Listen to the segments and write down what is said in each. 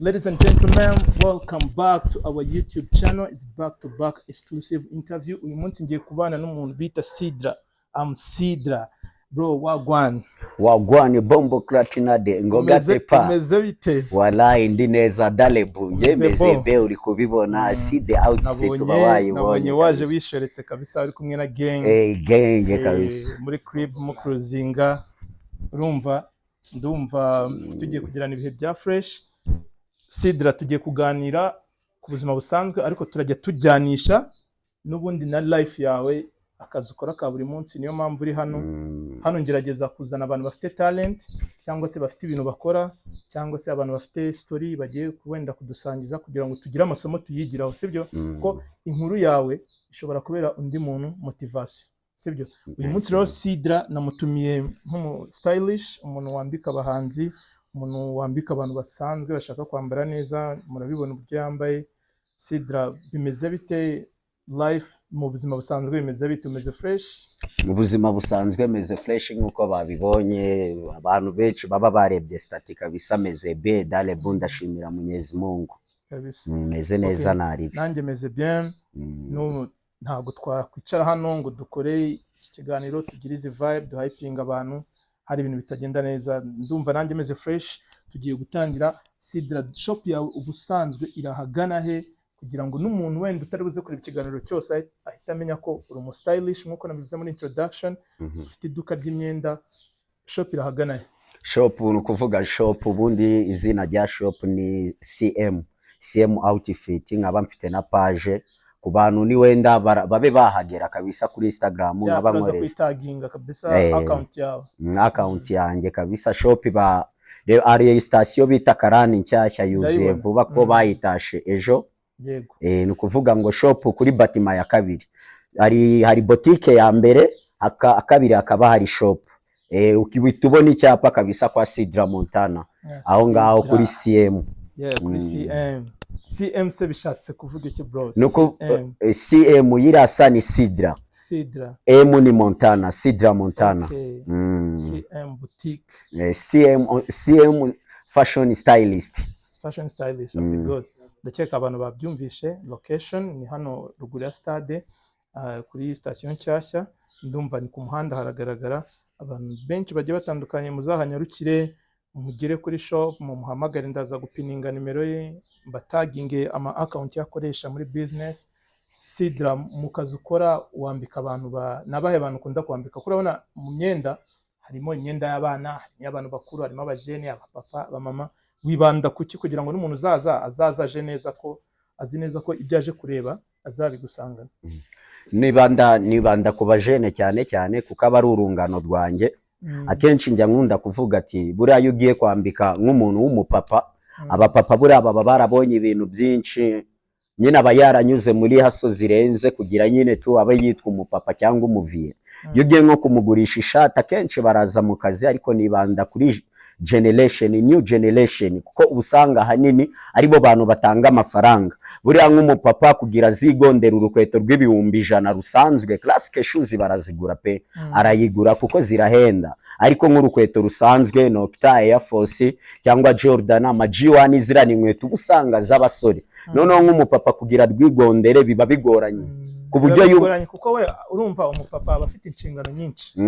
Ladies and gentlemen, welcome back to our YouTube channel. It's back-to-back exclusive interview. Uyu munsi ngiye kubana n'umuntu bita Sidra. I'm Sidra. Bro, wagwan bombo clatina de ngoga tepa. Umeze bite? Wallahi ndi neza Dalebu. Yemeze be uri kubibona see the outfit bawayi nabonye waje wishoretse kabisa uri kumwe na gang. Gang kabisa. Muri crib mu cruisinga. Ndumva tugiye kugirana ibihe bya fresh. Sidra tugiye kuganira ku buzima busanzwe ariko turajya tujyanisha n'ubundi na life yawe akazi ukora ka buri munsi. Niyo mpamvu uri hano ngerageza kuzana abantu bafite talent cyangwa se bafite ibintu bakora cyangwa se abantu bafite story bagiye kuwenda kudusangiza kugira ngo tugire amasomo tuyigiraho, sibyo? Ko inkuru yawe ishobora kubera undi muntu motivation, sibyo? Uyu munsi rero Sidra namutumiye nk'umu stylish, umuntu wambika abahanzi, umuntu wambika abantu basanzwe bashaka kwambara neza. Murabibona uburyo yambaye. Sidra, bimeze bite life mu buzima busanzwe? Bimeze bite? Umeze fresh? Mu buzima busanzwe meze fresh nkuko babibonye abantu benshi baba barebye statika bisa meze be Dalebu, ndashimira Mwenyezi Mungu kabisa. Meze neza nari. Nanjye meze bien. Ntabwo twakwicara hano ngo dukore iki kiganiro tugire izi vibe duhyping abantu hari ibintu bitagenda neza. Ndumva nanjye meze fresh. Tugiye gutangira. Sidra, shop yawe ubusanzwe irahagana he kugira ngo n'umuntu wenda utari buze kureba ikiganiro cyose ahita amenya ko uri umu stylish nkuko nabivuze muri introduction? Ufite iduka ry'imyenda. Shop irahagana he? Shop ni kuvuga shop, ubundi izina rya shop ni CM Outfit. Nkaba mfite na page ku bantu ni wenda babe bahagera kabisa kuri Instagram nk'abamore kwitaginga kabisa account yanjye kabisa. Shop ari station bita Karani nshyashya yuzuye vuba ko bayitashe ejo. Yego. Ni kuvuga ngo shop kuri Batima ya kabiri hari boutique ya mbere, akabiri akaba hari shop. Ukibitubona icyapa kabisa kwa Sidra Montana. Aho ngaho kuri CM. Kuri CM se bishatse kuvuga iki bro? Nuko CM yirasa ni Sidra. M ni Montana, Sidra Montana. CM boutique. CM fashion stylist. Okay, good. Ndakeka abantu babyumvishe. Location ni hano ruguru ya stade kuri station nshyashya. Ndumva ni ku muhanda haragaragara. Abantu benshi bagiye batandukanye muzahanyarukire mugire kuri shop muhamagare, ndaza gupininga nimero ye mbataginge ama account yakoresha muri business. Sidra, mu kazi ukora wambika abantu nabahe abantu ukunda kwambika? Kurabona mu myenda harimo imyenda y'abana, y'abantu bakuru, harimo abajene, abapapa, abamama. Wibanda kuki kugira ngo n'umuntu azaza aje neza ko azi neza ko ibyo aje kureba azabigusangana? Nibanda ku bajene cyane kuko aba ari urungano rwanjye. Akenshi njya nkunda kuvuga ati buriya iyo ugiye kwambika nk'umuntu w'umupapa, abapapa buriya baba barabonye ibintu byinshi, nyine aba yaranyuze muri haso zirenze kugira nyine tu abe yitwa umupapa cyangwa umuviye. Iyo ugiye nko kumugurisha ishati akenshi baraza mu kazi, ariko nibanda kuri new generation kuko ubusanga hanini aribo bantu batanga amafaranga. Buriya nk'umupapa kugira zigondera urukweto rw'ibihumbi 100 rusanzwe classic shoes barazigura pe, arayigura kuko zirahenda. Ariko nk'urukweto rusanzwe Nocta, Air Force cyangwa Jordan, ama G1 zirana inkweto ubusanga z'abasore. Noneho nk'umupapa kugira rwigondere biba bigoranye ku buryo kuko we urumva umupapa abafite inshingano nyinshi.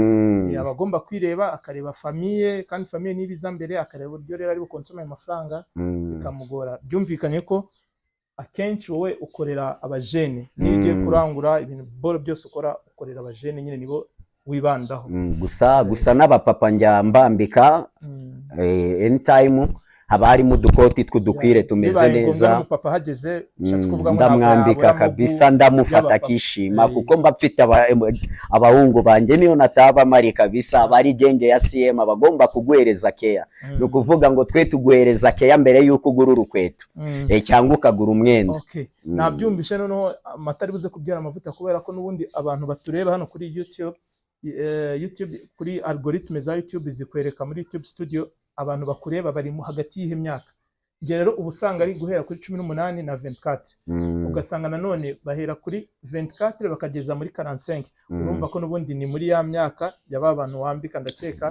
Abagomba kwireba, akareba famille, kandi famille nibiza mbere, akareba uburyo rero ari bukonsoma amafaranga bikamugora. Byumvikanye ko akenshi wowe ukorera abajene, nigiye kurangura ibintu boro byose ukorera abajene, nyine nibo wibandaho. Gusa n'abapapa njya mbambika anytime haba harimo udukoti tw'udukwire tumeze neza. Umupapa hageze ushatse kuvuga ngo ndamwambika kabisa, ndamufata akishima kuko mba mfite abahungu banjye niyo nataba mari kabisa. Bari genge ya CM abagomba kuguhereza keya. No kuvuga ngo twe tuguhereza keya mbere yuko ugura urukweto cyangwa ukagura umwenda. Okay, nabyumvishe. Noneho amatari buze kubyara amavuta kubera ko nubundi abantu batureba hano kuri YouTube kuri algoritme za YouTube zikwereka muri YouTube studio abantu bakureba bari mu hagati y'ihe myaka. Nge rero ubusanga ari guhera kuri 18 na 24. Ugasanga nanone bahera kuri 24 bakageza muri 45. Urumva ko nubundi ni muri ya myaka yaba abantu wambika. Ndakeka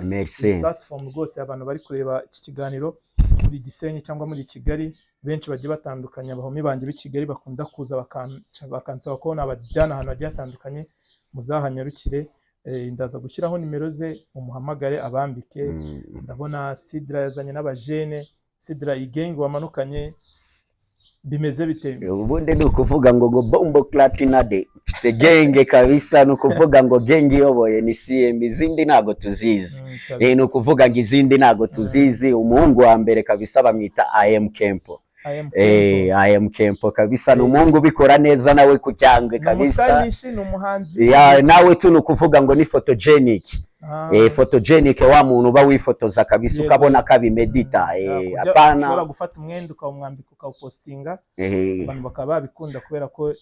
platform rwose abantu bari kureba iki kiganiro muri Gisenyi cyangwa muri Kigali benshi bagiye batandukanye abahomi banjye b'i Kigali bakunda kuza bakansaba ko nabajyana ahantu hagiye hatandukanye muzahanyarukire. Ndaza gushyiraho nimero ze umuhamagare abambike. Ndabona Sidra yazanye n'abajene, Sidra igenge wamanukanye, bimeze bite? Ubundi ni ukuvuga ngo Bombo Clatinade the genge kabisa, ni ukuvuga ngo genge iyoboye ni CM, izindi ntago tuzizi. Ni ukuvuga ngo izindi ntago tuzizi. Umuhungu wa mbere kabisa bamwita I am Kempo. I am Kempo kabisa, ni umuhungu ubikora neza nawe ku cyangwe kabisa. Ni umuhanzi. Nawe tu ni ukuvuga ngo ni photogenic. Photogenic wa muntu uba wifotoza kabisa ukabona kabimedita. Apana ushobora gufata umwenda ukawumwambika ukawupostinga, abantu bakaba babikunda kubera ko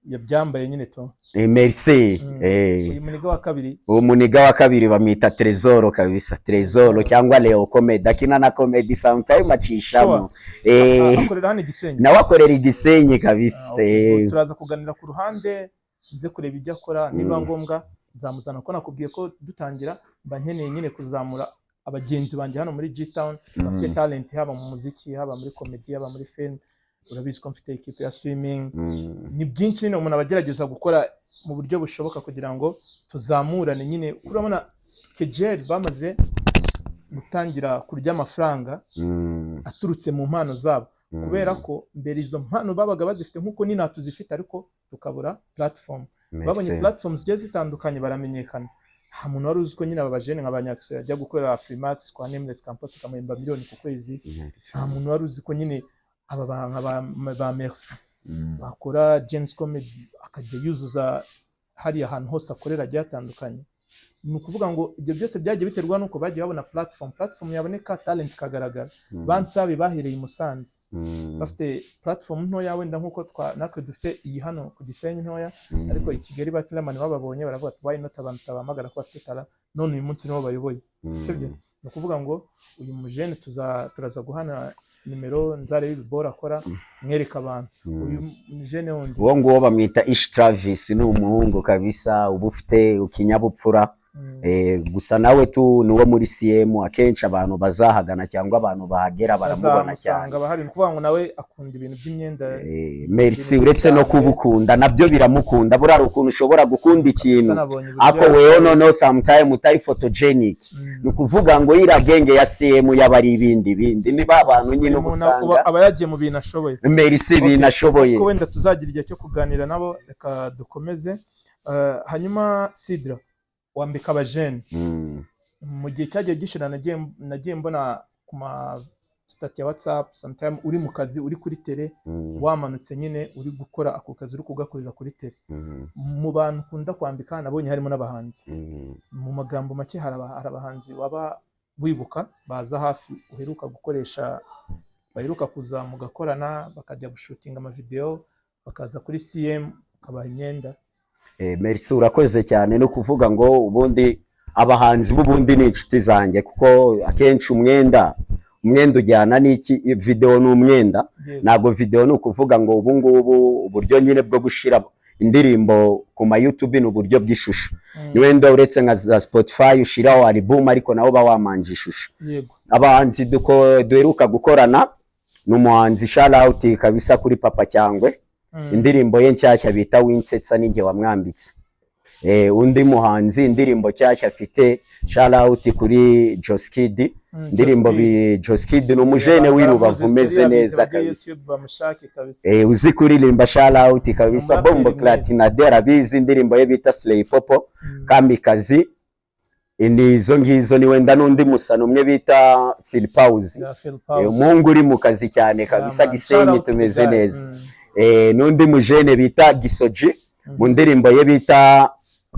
yabyambaye nyine to. Merci. Uyu muniga wa kabiri, uwo muniga wa kabiri bamwita Trezoro kabisa, Trezoro cyangwa Leo Comedy, akina na comedy sometime acishamo. Akorera hano Gisenyi. Nawe akorera Igisenyi kabisa. Turaza kuganira ku ruhande nze kureba ibyo akora, niba ngombwa nzamuzana ko nakubwiye ko dutangira mba nkeneye nyine kuzamura abagenzi banjye hano muri G-Town bafite talent, haba mu muziki, haba muri comedy, haba muri film. Urabizi ko mfite equipe ya swimming. Ni byinshi nyine umuntu abagerageza gukora mu buryo bushoboka kugira ngo tuzamurane nyine. Urabona Kejeri bamaze gutangira kurya amafaranga aturutse mu mpano zabo, kubera ko mbere izo mpano babaga bazifite nkuko ni natwe zifite, ariko tukabura platform. Babonye platforms zigiye zitandukanye baramenyekana. Nta muntu wari uzi ko nyine abajene nk'abanyakso yajya gukorera Freemax kwa Nameless Campus akamahemba miliyoni ku kwezi. Nta muntu wari uzi ko nyine aba ba Merci bakora Gens Comedy akajya yuzuza hariya ahantu hose akorera agiye atandukanye. Ni ukuvuga ngo ibyo byose byagiye biterwa nuko bagiye babona platform yaboneka, talent kagaragara. Bansabe bahereye i Musanze bafite platform ntoya, wenda nkuko natwe dufite iyi hano ku Gisenyi ntoya, ariko i Kigali bakiramani bababonye baravuga ati why not abantu tabamagara ko bafite tara, none uyu munsi nibo bayoboye. Sibyo? Ni ukuvuga ngo uyu mujene turaza guhana nimero nzareba ibibora akora mwereka abantu. Uyu mujene wundi uwo nguwo bamwita Ish Travis, ni umuhungu kabisa uba ufite ikinyabupfura. Gusa nawe tu nuwo muri CM akenshi abantu bazahagana cyangwa abantu bahagera baramubona cyane. Bahari ni kuvuga ngo nawe akunda ibintu by'imyenda. Merci, uretse no kubukunda nabyo biramukunda. Burari ukuntu ushobora gukunda ikintu ako wewe noneho sometime utari photogenic. Ni ukuvuga ngo ira genge ya CM yabari ibindi ni babantu nyine ubusanga aba yagiye mu bintu ashoboye. Merci, bintu ashoboye. Ko wenda tuzagira igihe cyo kuganira nabo, reka dukomeze. Hanyuma Sidra wambika abajene mu gihe cyagiye gishira, nagiye mbona ku ma stat ya WhatsApp sometime uri mu kazi, uri kuri tele, wamanutse nyine uri gukora ako kazi uri kugakorera kuri tele. Mu bantu kunda kwambika nabonye harimo n'abahanzi. Mu magambo make hari abahanzi waba wibuka baza hafi uheruka gukoresha, baheruka kuza mu gakorana bakajya gushutinga ama video bakaza kuri CM ukabaha imyenda? Merci, urakoze cyane. No kuvuga ngo ubundi abahanzi b'ubundi ni inshuti zanjye, kuko akenshi umwenda ujyana n'iki, video ni umwenda. Nago video ni ukuvuga ngo ubu ngubu uburyo nyine bwo gushira indirimbo ku ma YouTube ni uburyo bw'ishusho. Ni wenda uretse nka Spotify ushiraho album, ariko naho bawamanje ishusho. Abahanzi duheruka gukorana n'umuhanzi shout out kabisa kuri Papa Cyangwe, indirimbo ye nshyashya bita Winsetsa ninjye wamwambitse. Undi muhanzi indirimbo nshyashya afite shout out kuri Joskid, indirimbo Joskid ni umujene w'Irubavu umeze neza kabisa. Uzi kuririmba shout out kabisa. Bombo Clatinade arabizi, indirimbo ye bita Slay Popo, Kamikazi. Izo ngizo ni wenda n'undi musano umwe bita Phil Pause, umungu uri mu kazi cyane kabisa Gisenyi tumeze neza. N'undi mujene bita Gisoji, mu ndirimbo ye bita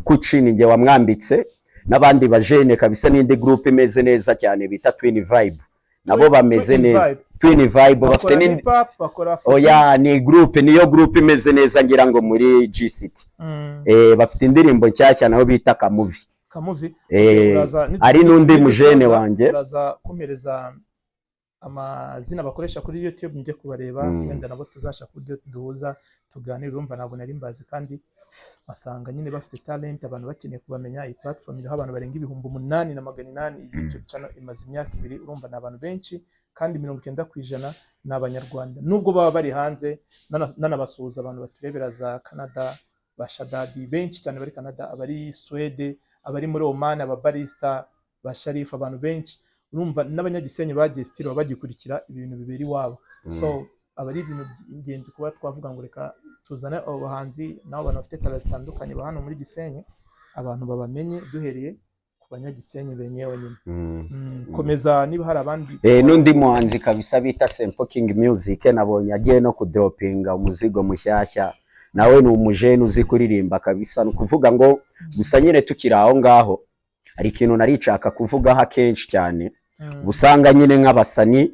Kuchi ninjye wamwambitse. N'abandi bajene kabisa n'indi group imeze neza cyane bita Twin Vibe, nabo bameze neza. Twin Vibe bafite ni oya ni group, niyo group imeze neza ngira ngo muri G-City. Bafite indirimbo nshyashya naho bita Kamuvi. Ari n'undi mujene wanjye uraza kumereza amazina bakoresha kuri YouTube njye kubareba, wenda nabo tuzashaka uburyo duhuza tuganira. Urumva nabo nari mbazi kandi basanga nyine bafite talent, abantu bakeneye kubamenya. Iyi platform iriho abantu barenga 8,800. Iyi YouTube channel imaze imyaka 2, urumva ni abantu benshi, kandi 90% ni abanyarwanda, nubwo baba bari hanze. Nanabasuhuza abantu baturebera za Canada, bashadadi benshi cyane bari Canada, abari Swede, abari muri Oman, ababarista, basharifu, abantu benshi. Urumva n'abanyagisenyi bagiye stilo bagikurikira ibintu bibiri wabo. So abari ibintu by'ingenzi kuba twavuga ngo reka tuzane abahanzi nabo abantu bafite talent zitandukanye ba hano muri Gisenyi, abantu babamenye duhereye ku banyagisenyi benyewe nyine. Komeza niba hari abandi. N'undi muhanzi kabisa bita Simple King Music nabonye agiye no kudropinga umuzigo mushyashya, nawe ni umujene uzi kuririmba kabisa. No kuvuga ngo gusa nyine tukiri aho ngaho, hari ikintu naricaka kuvugaho akenshi cyane, usanga nyine nk'abasani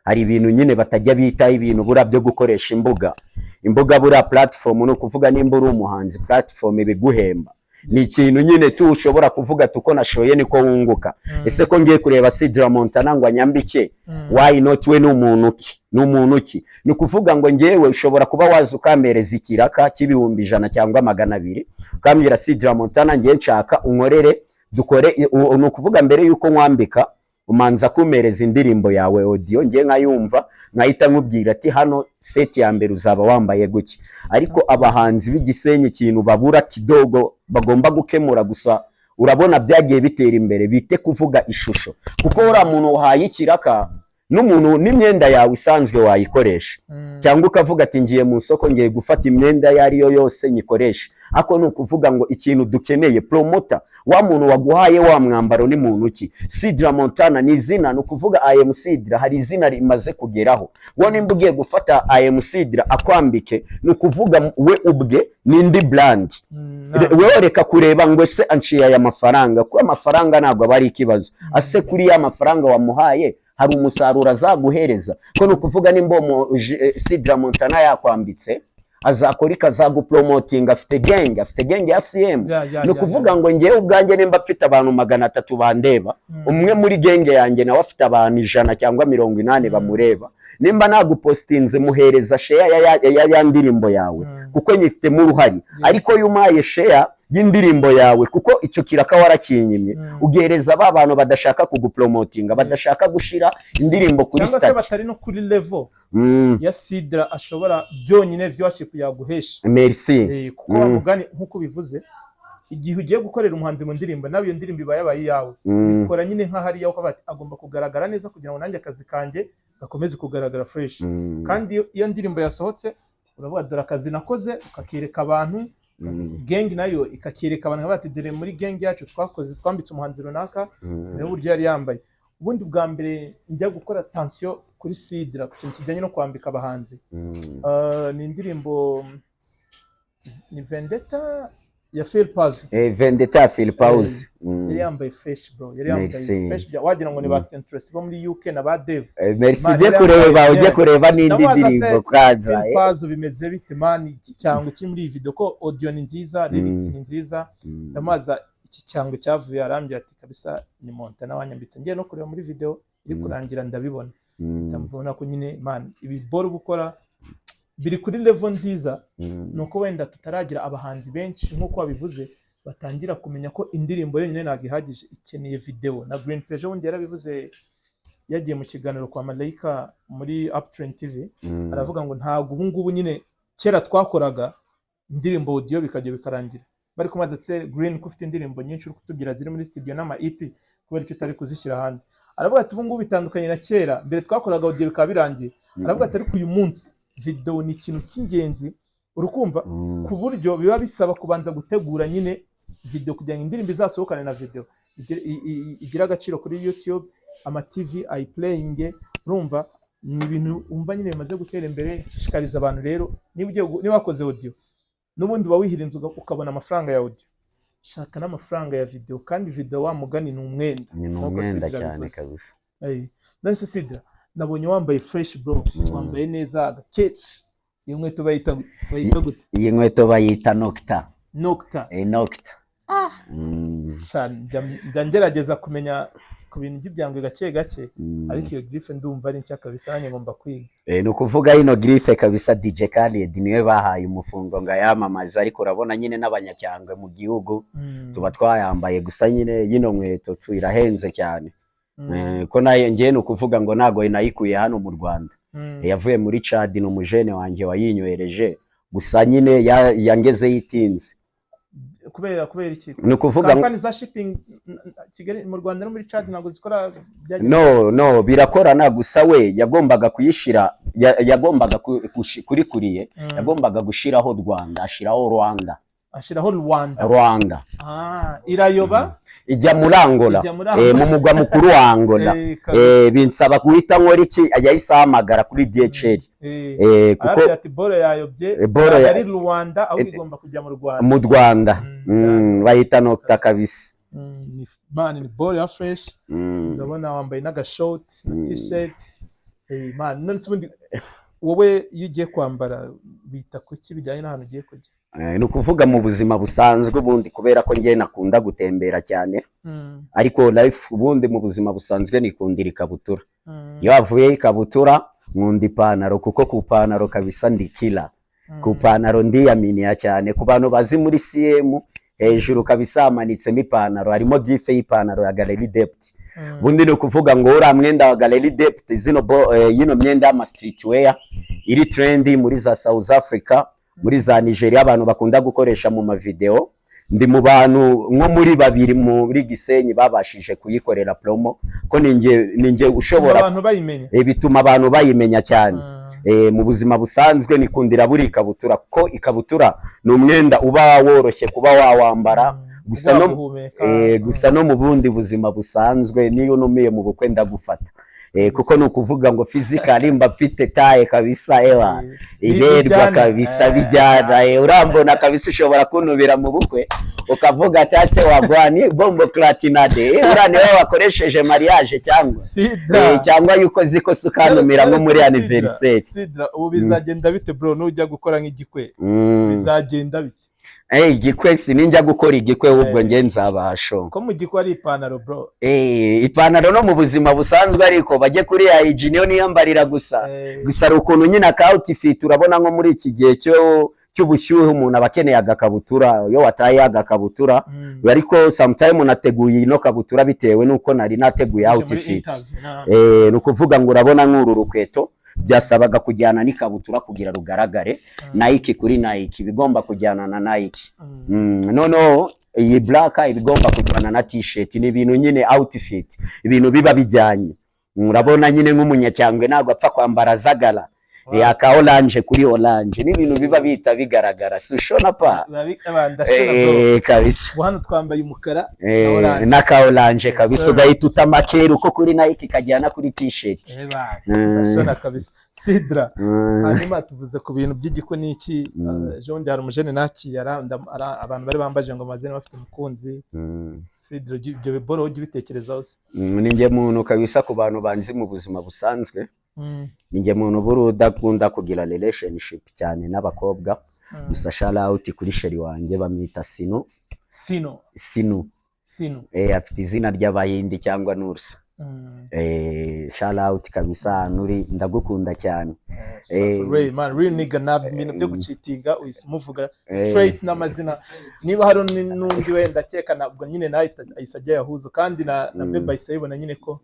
hari ibintu nyine batajya bita ibintu bura byo gukoresha imbuga bura platform. No kuvuga nimba uri umuhanzi, platform ibiguhemba ni ikintu nyine tu ushobora kuvuga tuko nashoye niko wunguka. Ese ko ngiye kureba Sidra Montana ngo anyambike, why not we n'umuntu ki? Ni kuvuga ngo ngewe ushobora kuba waza ukamereza ikiraka cy'ibihumbi 100 cyangwa 200, ukambwira Sidra Montana ngiye nshaka unkorere dukore. Ni kuvuga mbere yuko nkwambika umanza kumereza indirimbo yawe audio, ngiye nkayumva nkahita nkubwira ati hano set ya mbere uzaba wambaye guki. Ariko abahanzi b'igisenyi ikintu babura kidogo bagomba gukemura, gusa urabona byagiye bitera imbere, bite kuvuga ishusho. Kuko ura muntu wahaye ikiraka n'umuntu n'imyenda yawe isanzwe wayikoresha, cyangwa ukavuga ati ngiye mu soko ngiye gufata imyenda yari yo yose nyikoresha. Ako ni ukuvuga ngo ikintu dukeneye promoter, wa muntu waguhaye wa mwambaro ni muntu ki? Sidra Montana ni izina, ni ukuvuga I am Sidra, hari izina rimaze kugeraho. Wowe nimba ugiye gufata I am Sidra akwambike, ni ukuvuga we ubwe n'indi brand. Wewe reka kureba ngo se anciye aya mafaranga, kuko amafaranga ntabwo bari ikibazo. Ase kuri ya mafaranga wamuhaye hari umusaruro azaguhereza. Ko ni ukuvuga nimba Sidra Montana yakwambitse azakora ikazagupromoting, afite gang ya CM. No kuvuga ngo ngewe ubwanjye nimba mfite abantu 300 bandeba, umwe muri gang yanjye nawe afite abantu 100 cyangwa 80 bamureba, nimba nagupostinze muhereza share ya ndirimbo yawe kuko nyifite mu ruhari. Ariko yumaye share y'indirimbo yawe kuko icyo kiraka warakinyimye, ugereza ba bantu badashaka kugupromotinga, badashaka gushira indirimbo kuri stage, cyangwa se batari no kuri level ya Sidra ashobora byonyine viewership yaguhesha. Merci. Kuko bamugani nkuko bivuze, igihe ugiye gukorera umuhanzi mu ndirimbo nawe iyo ndirimbo iba yabaye yawe, bikora nyine nka hari yaho kabati agomba kugaragara neza kugira ngo nanjye akazi kanjye gakomeze kugaragara fresh. Kandi iyo ndirimbo yasohotse uravuga dore akazi nakoze, ukakireka abantu, gang nayo ikakireka abantu bati dore muri gang yacu twakoze twambitse umuhanzi runaka rero buryo yari yambaye. Ubundi bwa mbere njya gukora tension kuri Sidra ku kintu kijyanye no kwambika abahanzi, ni indirimbo ni Vendetta ya Phil Paz. Vendetta ya Phil Paz. Yari yambaye fresh bro, yari yambaye fresh, wagira ngo ni ba Centress bo muri UK na ba Dev. Merci ujye kureba n'indi ndirimbo kaza. Phil Paz bimeze bite man? Cyangwa iki muri video ko audio ni nziza, lyrics ni nziza, ndamaza iki cyangwa cyavuye arambye ati kabisa ni Montana wanyambitse. Ngiye no kureba muri video iri kurangira ndabibona, ndambona ko nyine man ibi boro gukora biri kuri level nziza. Nuko wenda tutaragira abahanzi benshi nkuko wabivuze batangira kumenya ko indirimbo yonyine nagihagije, ikeneye video. Na Green Pleasure wundi yarabivuze yagiye mu kiganiro kwa Malaika muri Uptrend TV, aravuga ngo ntago ubu ngubu nyine kera twakoraga indirimbo audio bikajya bikarangira bari kumaza tse Green ko ufite indirimbo nyinshi uri kutubwira ziri muri studio n'ama EP kubera icyo utari kuzishyira hanze. Aravuga ati ubu ngubu bitandukanye na kera, mbere twakoraga audio bikabirangiye. Aravuga ati ariko uyu munsi video ni ikintu cy'ingenzi urukumva, ku buryo biba bisaba kubanza gutegura nyine video kugira ngo indirimbo izasohokane na video igira agaciro kuri YouTube, ama TV ayiplaying. Urumva ni ibintu umva nyine bimaze gutera imbere. Nshishikariza abantu rero, niba wakoze audio n'ubundi wawihirinze ukabona amafaranga ya audio, shaka n'amafaranga ya video. Kandi video wa mugani ni umwenda cyane kabisa. Nase Sidra nabonye wambaye fresh bro, wambaye neza agakeci. Iyi nkweto bayita gute? Iyi nkweto bayita Nocta. Nocta. Nocta. Ngerageza kumenya ku bintu by'ibyangwe gake gake ariko iyo grife ndumva ari nshya kabisa nanjye ngomba kwiga. Ni ukuvuga ino grife kabisa DJ Khaled niwe bahaye umufungo ngo yamamaza, ariko urabona nyine n'abanyacyangwe mu gihugu tuba twayambaye, gusa nyine yino nkweto irahenze cyane. Ko nayo ngiye ni ukuvuga ngo ntago nayikuye hano mu Rwanda, yavuye muri Chad, ni umujene wanjye wayinywereje, gusa nyine yangeze yitinze. Kubera iki? Ni ukuvuga company za shipping Kigali mu Rwanda no muri Chad ntago zikora no birakorana, gusa we yagombaga kuyishira, yagombaga kuriye yagombaga gushiraho Rwanda, ashiraho Rwanda irayoba ijya muri Angola, mu mugwa mukuru wa Angola. Binsaba guhita nkora iki, yahise ahamagara kuri DHL kuko ati bore yayobye ari Rwanda, aho igomba kujya mu Rwanda bahita nokta kabisa. Man, ni bore ya fresh, ndabona wambaye n'agashort na t-shirt. Man, none se wowe iyo ugiye kwambara bita kuki bijyanye n'ahantu ugiye kujya? Ni ukuvuga mu buzima busanzwe ubundi, kubera ko ngiye nakunda gutembera cyane, ariko life ubundi mu buzima busanzwe nikundira ikabutura. Iyo wavuye ikabutura nkunda ipantaro, kuko ku ipantaro kabisa ndi killer. Ku ipantaro ndiyaminiya cyane, ku bantu bazi muri CM hejuru kabisa hamanitsemo ipantaro, harimo gife y'ipantaro ya Galerie Depth. Ubundi ni ukuvuga ngo uriya mwenda wa Galerie Depth, yino myenda y'ama streetwear iri trendy muri za South Africa, muri za Nigeria, abantu bakunda gukoresha mu mavideo. Ndi mu bantu nko muri babiri muri Gisenyi babashije kuyikorera promo, ko ninjye ushobora abantu bayimenya, bituma abantu bayimenya cyane. Mu buzima busanzwe nikundira buri ikabutura, ko ikabutura ni umwenda uba woroshye kuba wawambara, gusa no mu bundi buzima busanzwe niyo numiye mu bukwe ndagufata. Kuko ni ukuvuga ngo physically mba mfite taye kabisa, iberwa kabisa bijyana. Urambona kabisa ushobora kunubira mu bukwe ukavuga ati ase wagwani bombo clatinade, uriya niwe wakoresheje mariage cyangwa yuko ziko sukanumira nko muri anniversaire. Ubu bizagenda bite bro nujya gukora nk'igikwe? Bizagenda bite? Igikwe sininjya gukora igikwe, ahubwo nge nzabasho ko mu gikwe ari ipantaro bro. Ipantaro no mu buzima busanzwe, ariko bajye kuri ya hygiene niyambarira gusa ari ukuntu nyine aka outfit. Urabona nko muri iki gihe cy'ubushyuhe umuntu abakeneye agakabutura, iyo wataye agakabutura, ariko sometime nateguye ino kabutura bitewe nuko nari nateguye outfit. Ni ukuvuga ngo urabona nk'uru rukweto byasabaga kujyana n'ikabutura kugira rugaragare. Nike kuri Nike bigomba kujyana na Nike. No iyi black ibigomba kujyana na t-shirt. Ni ibintu nyine outfit, ibintu biba bijyanye. Urabona nyine nk'umunyacyangwe ntabwo apfa kwambara zagala yaka orange kuri orange, ni ibintu biba bita bigaragara. Sushona pa kabisa, hano twambaye umukara na ka orange kabisa, ugahita utamakera uko kuri Nike kajyana kuri t-shirt. Ndashona kabisa. Sidra, hanyuma tuvuze ku bintu by'igiko n'iki, Jean Diar umujene naki abantu bari bambaje ngo mazene bafite umukunzi. Sidra, ibyo biboro ujye bitekerezaho se? Ninjye muntu kabisa ku bantu banzi mu buzima busanzwe, ninjye muntu buru udakunda kugira relationship cyane n'abakobwa. Gusa shout out kuri sheri wanjye bamwita Sinu. Afite izina ry'Abahindi cyangwa Nursa. Shout out kabisa, nuri ndagukunda cyane. Man, real nigga, nabintu byo gucitinga uyimuvuga straight n'amazina. Niba hari n'undi wenda cyeka nabwo nyine nayo ayisajya yahuzo, kandi na beba isayibona nyine ko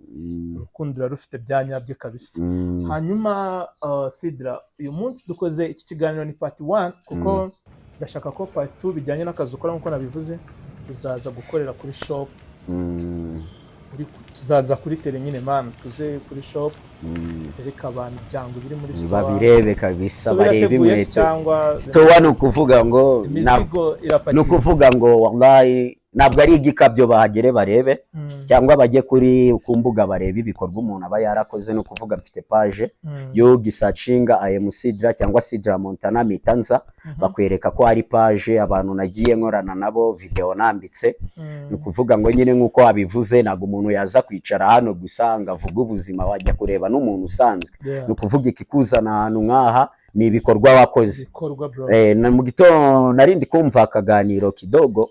ukundira rufite byanyabye kabisa. Hanyuma Sidra, uyu munsi dukoze iki kiganiro ni part 1, kuko ndashaka ko part 2 bijyanye n'akazi ukora nkuko nabivuze, tuzaza gukorera kuri shop. Tuzaza kuri tele nyine man, tuze kuri shop bereka abantu byango biri muri store, babirebe kabisa, barebe inkweto. Store no kuvuga ngo no kuvuga ngo wallahi ntabwo ari igikabyo bahagere barebe, cyangwa bajye kuri kumbuga barebe ibikorwa umuntu aba yarakoze. No kuvuga mfite page yo gisacinga AM Sidra cyangwa Sidra Montana Mitanza, bakwereka ko ari page abantu nagiye nkorana nabo video nambitse. No kuvuga ngo nyine nkuko abivuze, ntago umuntu yaza kwicara hano gusa ngavuga ubuzima, wajya kureba n'umuntu usanzwe. No kuvuga ikikuzana ahantu nkaha ni ibikorwa wakoze. Na mu gitondo narindi kumva akaganiro kidogo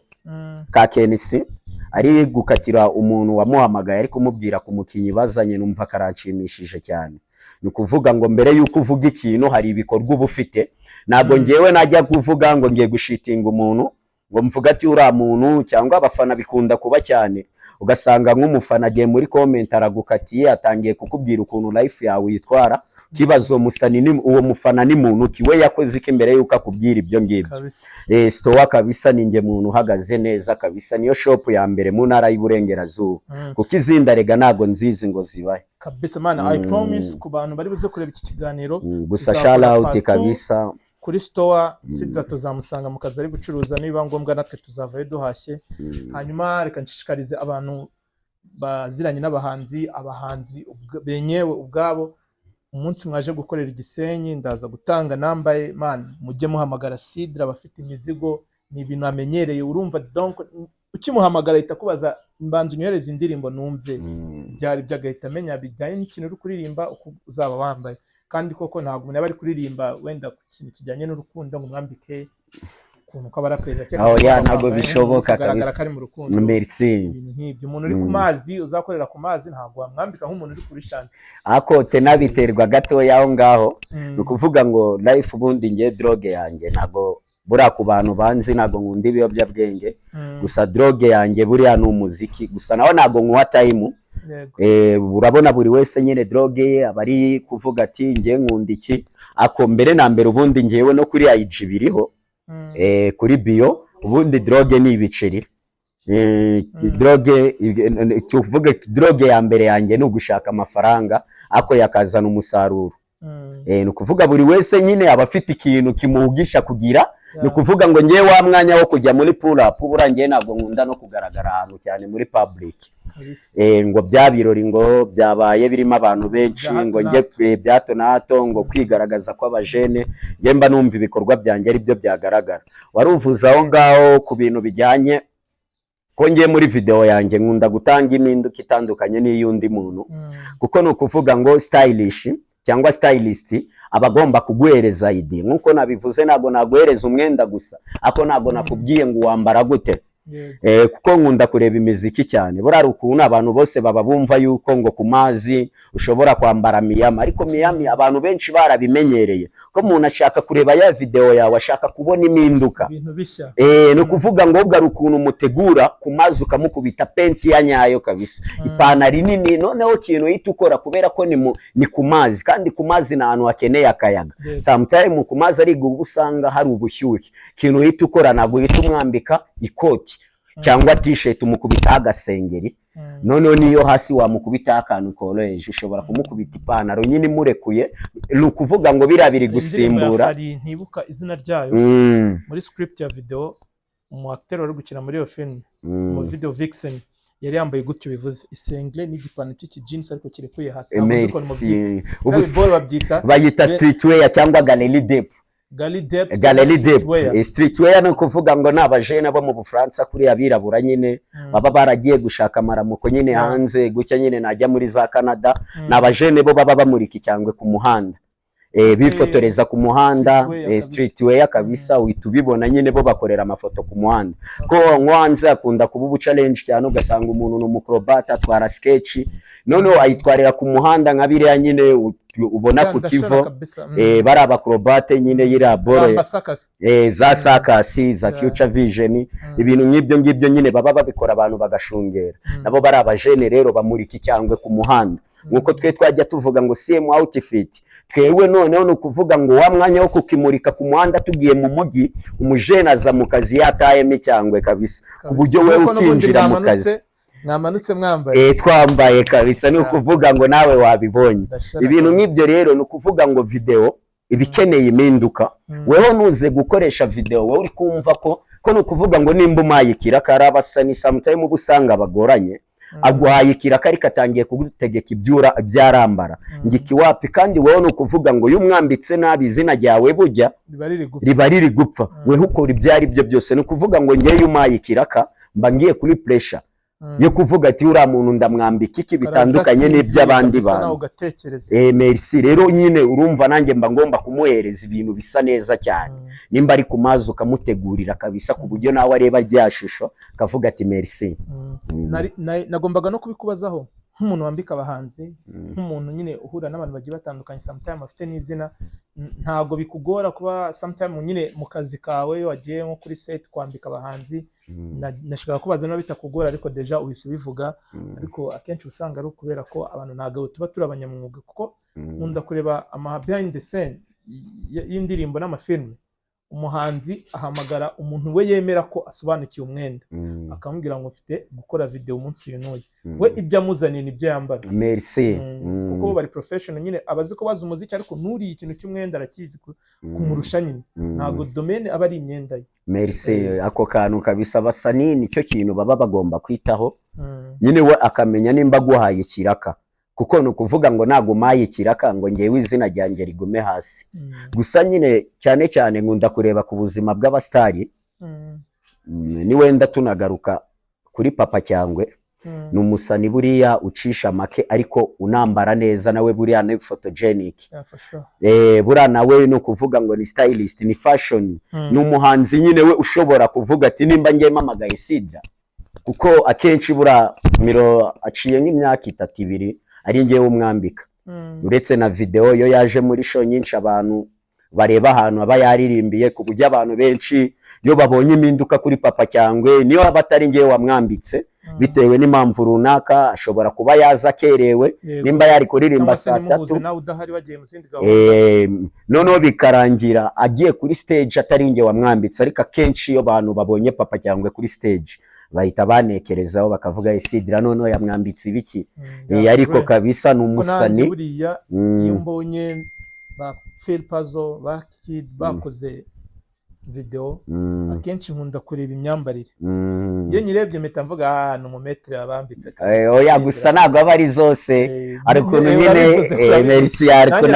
ka Kenisi, ari gukatira umuntu wamuhamagaye ari kumubwira ku mukinyi bazanye, numva karanshimishije cyane. Ni ukuvuga ngo mbere yuko uvuga ikintu hari ibikorwa uba ufite, ntabwo ngewe najya kuvuga ngo ngiye gushitinga umuntu ngo mvuga ati uriya muntu, cyangwa abafana bikunda kuba cyane ugasanga nk'umufana agiye muri comment aragukatiye atangiye kukubwira ukuntu life yawe yitwara, kibazo musani uwo mufana ni muntu ki, we yakoze iki mbere yuko akubwira ibyo ngibyo. Stowa kabisa ninjye muntu uhagaze neza kabisa, niyo shop ya mbere mu ntara y'Iburengerazuba, kuko izindi arega ntago nzizi ngo zibahe kabisa man. I promise ku bantu bari buze kureba iki kiganiro, gusa shout out kabisa kuri store Sidra tuzamusanga mu kazi ari gucuruza, niba ngombwa natwe tuzavayo duhashye. Hanyuma reka nshishikarize abantu baziranye n'abahanzi, abahanzi benyewe ubwabo, umunsi mwaje gukorera Igisenyi ndaza gutanga nambaye man, mujye muhamagara Sidra, bafite imizigo, ni ibintu amenyereye. Urumva donc ukimuhamagara ahita kubaza mbanza unyohereza indirimbo numve byari byagahita amenya bijyanye n'ikintu uri kuririmba uko uzaba wambaye. Kandi koko ntabwo umuntu aba ari kuririmba wenda ku kintu kijyanye n'urukundo ngo mwambike ukuntu ko abarapera cyangwa ntabwo bishoboka kabisa kari mu rukundo. Merci. Nk'ibyo umuntu uri ku mazi, uzakorera ku mazi ntabwo wamwambika nk'umuntu uri kuri shanti. Ako tenabiterwa gato yaho ngaho, ni ukuvuga ngo life ubundi ngiye droge yanjye ntabwo buriya ku bantu banzi ntabwo nkunda ibiyobyabwenge, gusa droge yanjye buriya ni umuziki gusa, naho ntabwo nkuha time. Urabona buri wese nyine droge ye abari kuvuga ati ngiye nkunda iki, ako mbere na mbere ubundi ngewe no kuri IG biriho kuri bio, ubundi droge ni ibiceri. Droge kuvuga droge ya mbere yanjye ni ugushaka amafaranga ako yakazana umusaruro. Ni ukuvuga buri wese nyine aba afite ikintu kimuhugisha kugira, ni ukuvuga ngo ngewe wa mwanya wo kujya muri pull up uburangiye ntabwo nkunda no kugaragara ahantu cyane muri public. Ngo bya birori ngo byabaye birimo abantu benshi ngo nge byato na hato ngo kwigaragaza kw'abajene, nge mba numva ibikorwa byanjye ari byo byagaragara. Waruvuza aho ngaho ku bintu bijyanye ko ngiye muri video yanjye nkunda gutanga impinduka itandukanye n'iy'undi muntu, kuko ni ukuvuga ngo stylish cyangwa stylist abagomba kuguhereza idea. Nkuko nabivuze ntabwo naguhereza umwenda gusa, ako ntabwo nakubwiye ngo wambara gute. Kuko nkunda kureba imiziki cyane, burari ukuntu abantu bose baba bumva yuko ngo ku mazi ushobora kwambara Miami, ariko Miami abantu benshi barabimenyereye ko umuntu ashaka kureba ya video yawe, ashaka kubona impinduka, ibintu bishya. Ni ukuvuga ngo ubwo ari ukuntu mutegura ku mazi ukamukubita penti ya nyayo kabisa, ipantaro nini, noneho kintu uhita ukora kubera ko ni ku mazi, kandi ku mazi ni ahantu hakeneye akayaga. Sometimes ku mazi ari usanga hari ubushyuhe, kintu uhita ukora ntabwo uhita umwambika ikoti cyangwa t-shirt umukubita agasengeri, noneho niyo hasi wamukubita akantu koroheje, ushobora kumukubita ipantaro nyine imurekuye. Ni ukuvuga ngo birabiri gusimbura. Ntibuka izina ryayo muri script ya video, umu actor wari gukina muri iyo film mu video Vixen yari yambaye gutyo, bivuze isengre n'igipano cy'iki jeans ariko kirekuye hasi. Ubu bayita streetwear cyangwa galerie dep. Streetwear no kuvuga ngo nabajene bo mu Bufaransa kuri abirabura nyine baba baragiye gushaka amaramuko nyine hanze gucya nyine najya muri za Canada, nabajene bo baba bamurika cyangwe ku muhanda, bifotoreza ku muhanda. Streetwear kabisa uhita ubibona nyine bo bakorera amafoto ku muhanda, ko nwanze akunda kuba ubu challenge cyane, ugasanga umuntu n'umukrobata atwara sketch noneho ayitwarira ku muhanda nka biriya nyine ubona ku Kivu, bari abakrobate nyine yirabore za sakasi za Future Vision, ibintu nk'ibyo ngibyo nyine baba babikora abantu bagashungera, nabo bari abajene rero bamurika cyangwe ku muhanda. Nkuko twe twajya tuvuga ngo CM outfit, twewe noneho no kuvuga ngo wa mwanya wo kukimurika ku muhanda tugiye mu mujyi, umujene aza mu kazi yatayemo cyangwe kabisa, ku buryo wewe ukinjira mu kazi mwamanutse mwambaye twambaye kabisa. Ni ukuvuga ngo nawe wabibonye ibintu nk'ibyo. Rero ni ukuvuga ngo video ibikeneye impinduka, weho nuze gukoresha video wewe uri kumva ko ni ukuvuga ngo nimba umayikira karabasa ni sometimes ubusanga bagoranye, aguhaye ikiraka ariko atangiye kugutegeka ibyura byarambara ngiki wapi, kandi wewe no kuvuga ngo yumwambitse nabi izina ryawe bujya riba riri gupfa, weho ukora ibyari byo byose. Ni ukuvuga ngo ngiye yumaye ikiraka mba ngiye kuri pressure yo kuvuga ati uriya muntu ndamwambika iki bitandukanye n'iby'abandi bantu. Merci rero nyine urumva nanjye mba ngomba kumuhereza ibintu bisa neza cyane, nimba ari ku mazi ukamutegurira kabisa ku buryo nawe areba rya shusho akavuga ati merci. Nagombaga no kubikubazaho nk'umuntu wambika abahanzi, nk'umuntu nyine uhura n'abantu bagiye batandukanye, sometimes afite n'izina, ntago bikugora kuba sometimes nyine mu kazi kawe wagiye nko kuri set kwambika abahanzi, nashaka kubaza niba bitakugora ariko deja uhise ubivuga, ariko akenshi usanga ari ukubera ko abantu ntago tuba turi abanyamwuga, kuko nkunda kureba ama behind the scene y'indirimbo n'amafilme, umuhanzi ahamagara umuntu we yemera ko asobanukiye umwenda, akamubwira ngo mfite gukora video umunsi uyu n'uyu, we ibyo amuzaniye nibyo yambara. Merci. Kuko bari professional nyine abazi ko bazi umuziki, ariko nuriye ikintu cy'umwenda arakizi kumurusha nyine, ntago domaine aba ari imyenda ye. Merci. Ako kantu kabisa basani nicyo kintu baba bagomba kwitaho, nyine we akamenya nimba guhaye kiraka, kuko no kuvuga ngo nagumaye kiraka ngo ngewe izina ryanjye rigume hasi. Gusa nyine cyane cyane nkunda kureba ku buzima bw'abastari, ni wenda tunagaruka kuri Papa Cyangwe, ni umusani buriya ucisha make ariko unambara neza, nawe buriya ni photogenic. Buriya nawe no kuvuga ngo ni stylist, ni fashion, ni umuhanzi nyine we ushobora kuvuga ati nimba ngiye mamagaye Sidra, kuko akenshi buriya miro aciye nk'imyaka 3-2 ari ngewe umwambika, uretse na video yo yaje muri show nyinshi abantu bareba ahantu aba yaririmbiye, ku buryo abantu benshi yo babonye impinduka kuri Papa Cyangwe niyo abatari ngewe wamwambitse, bitewe n'impamvu runaka, ashobora kuba yaza kerewe, nimba yari kuririmba saa 3 noneho bikarangira agiye kuri stage atari ngewe wamwambitse. Ariko akenshi iyo abantu babonye Papa Cyangwe kuri stage bahita banekerezaho bakavuga Sidra noneho yamwambitse ibiki. Ariko kabisa ni umusani buriya iyo mbonye ba Phil Puzzle ba Kid bakoze video, akenshi nkunda kureba imyambarire, iyo nyirebye mpita mvuga ni umumetre abambitse kabisa. Oya gusa ntabwo aba ari zose, ariko nyine merci ariko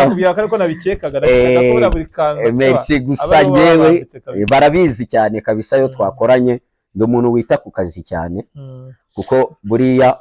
nabikekaga nakora buri kantu. Merci gusa ngewe barabizi cyane kabisa yo twakoranye, ndi umuntu wita ku kazi cyane, kuko buriya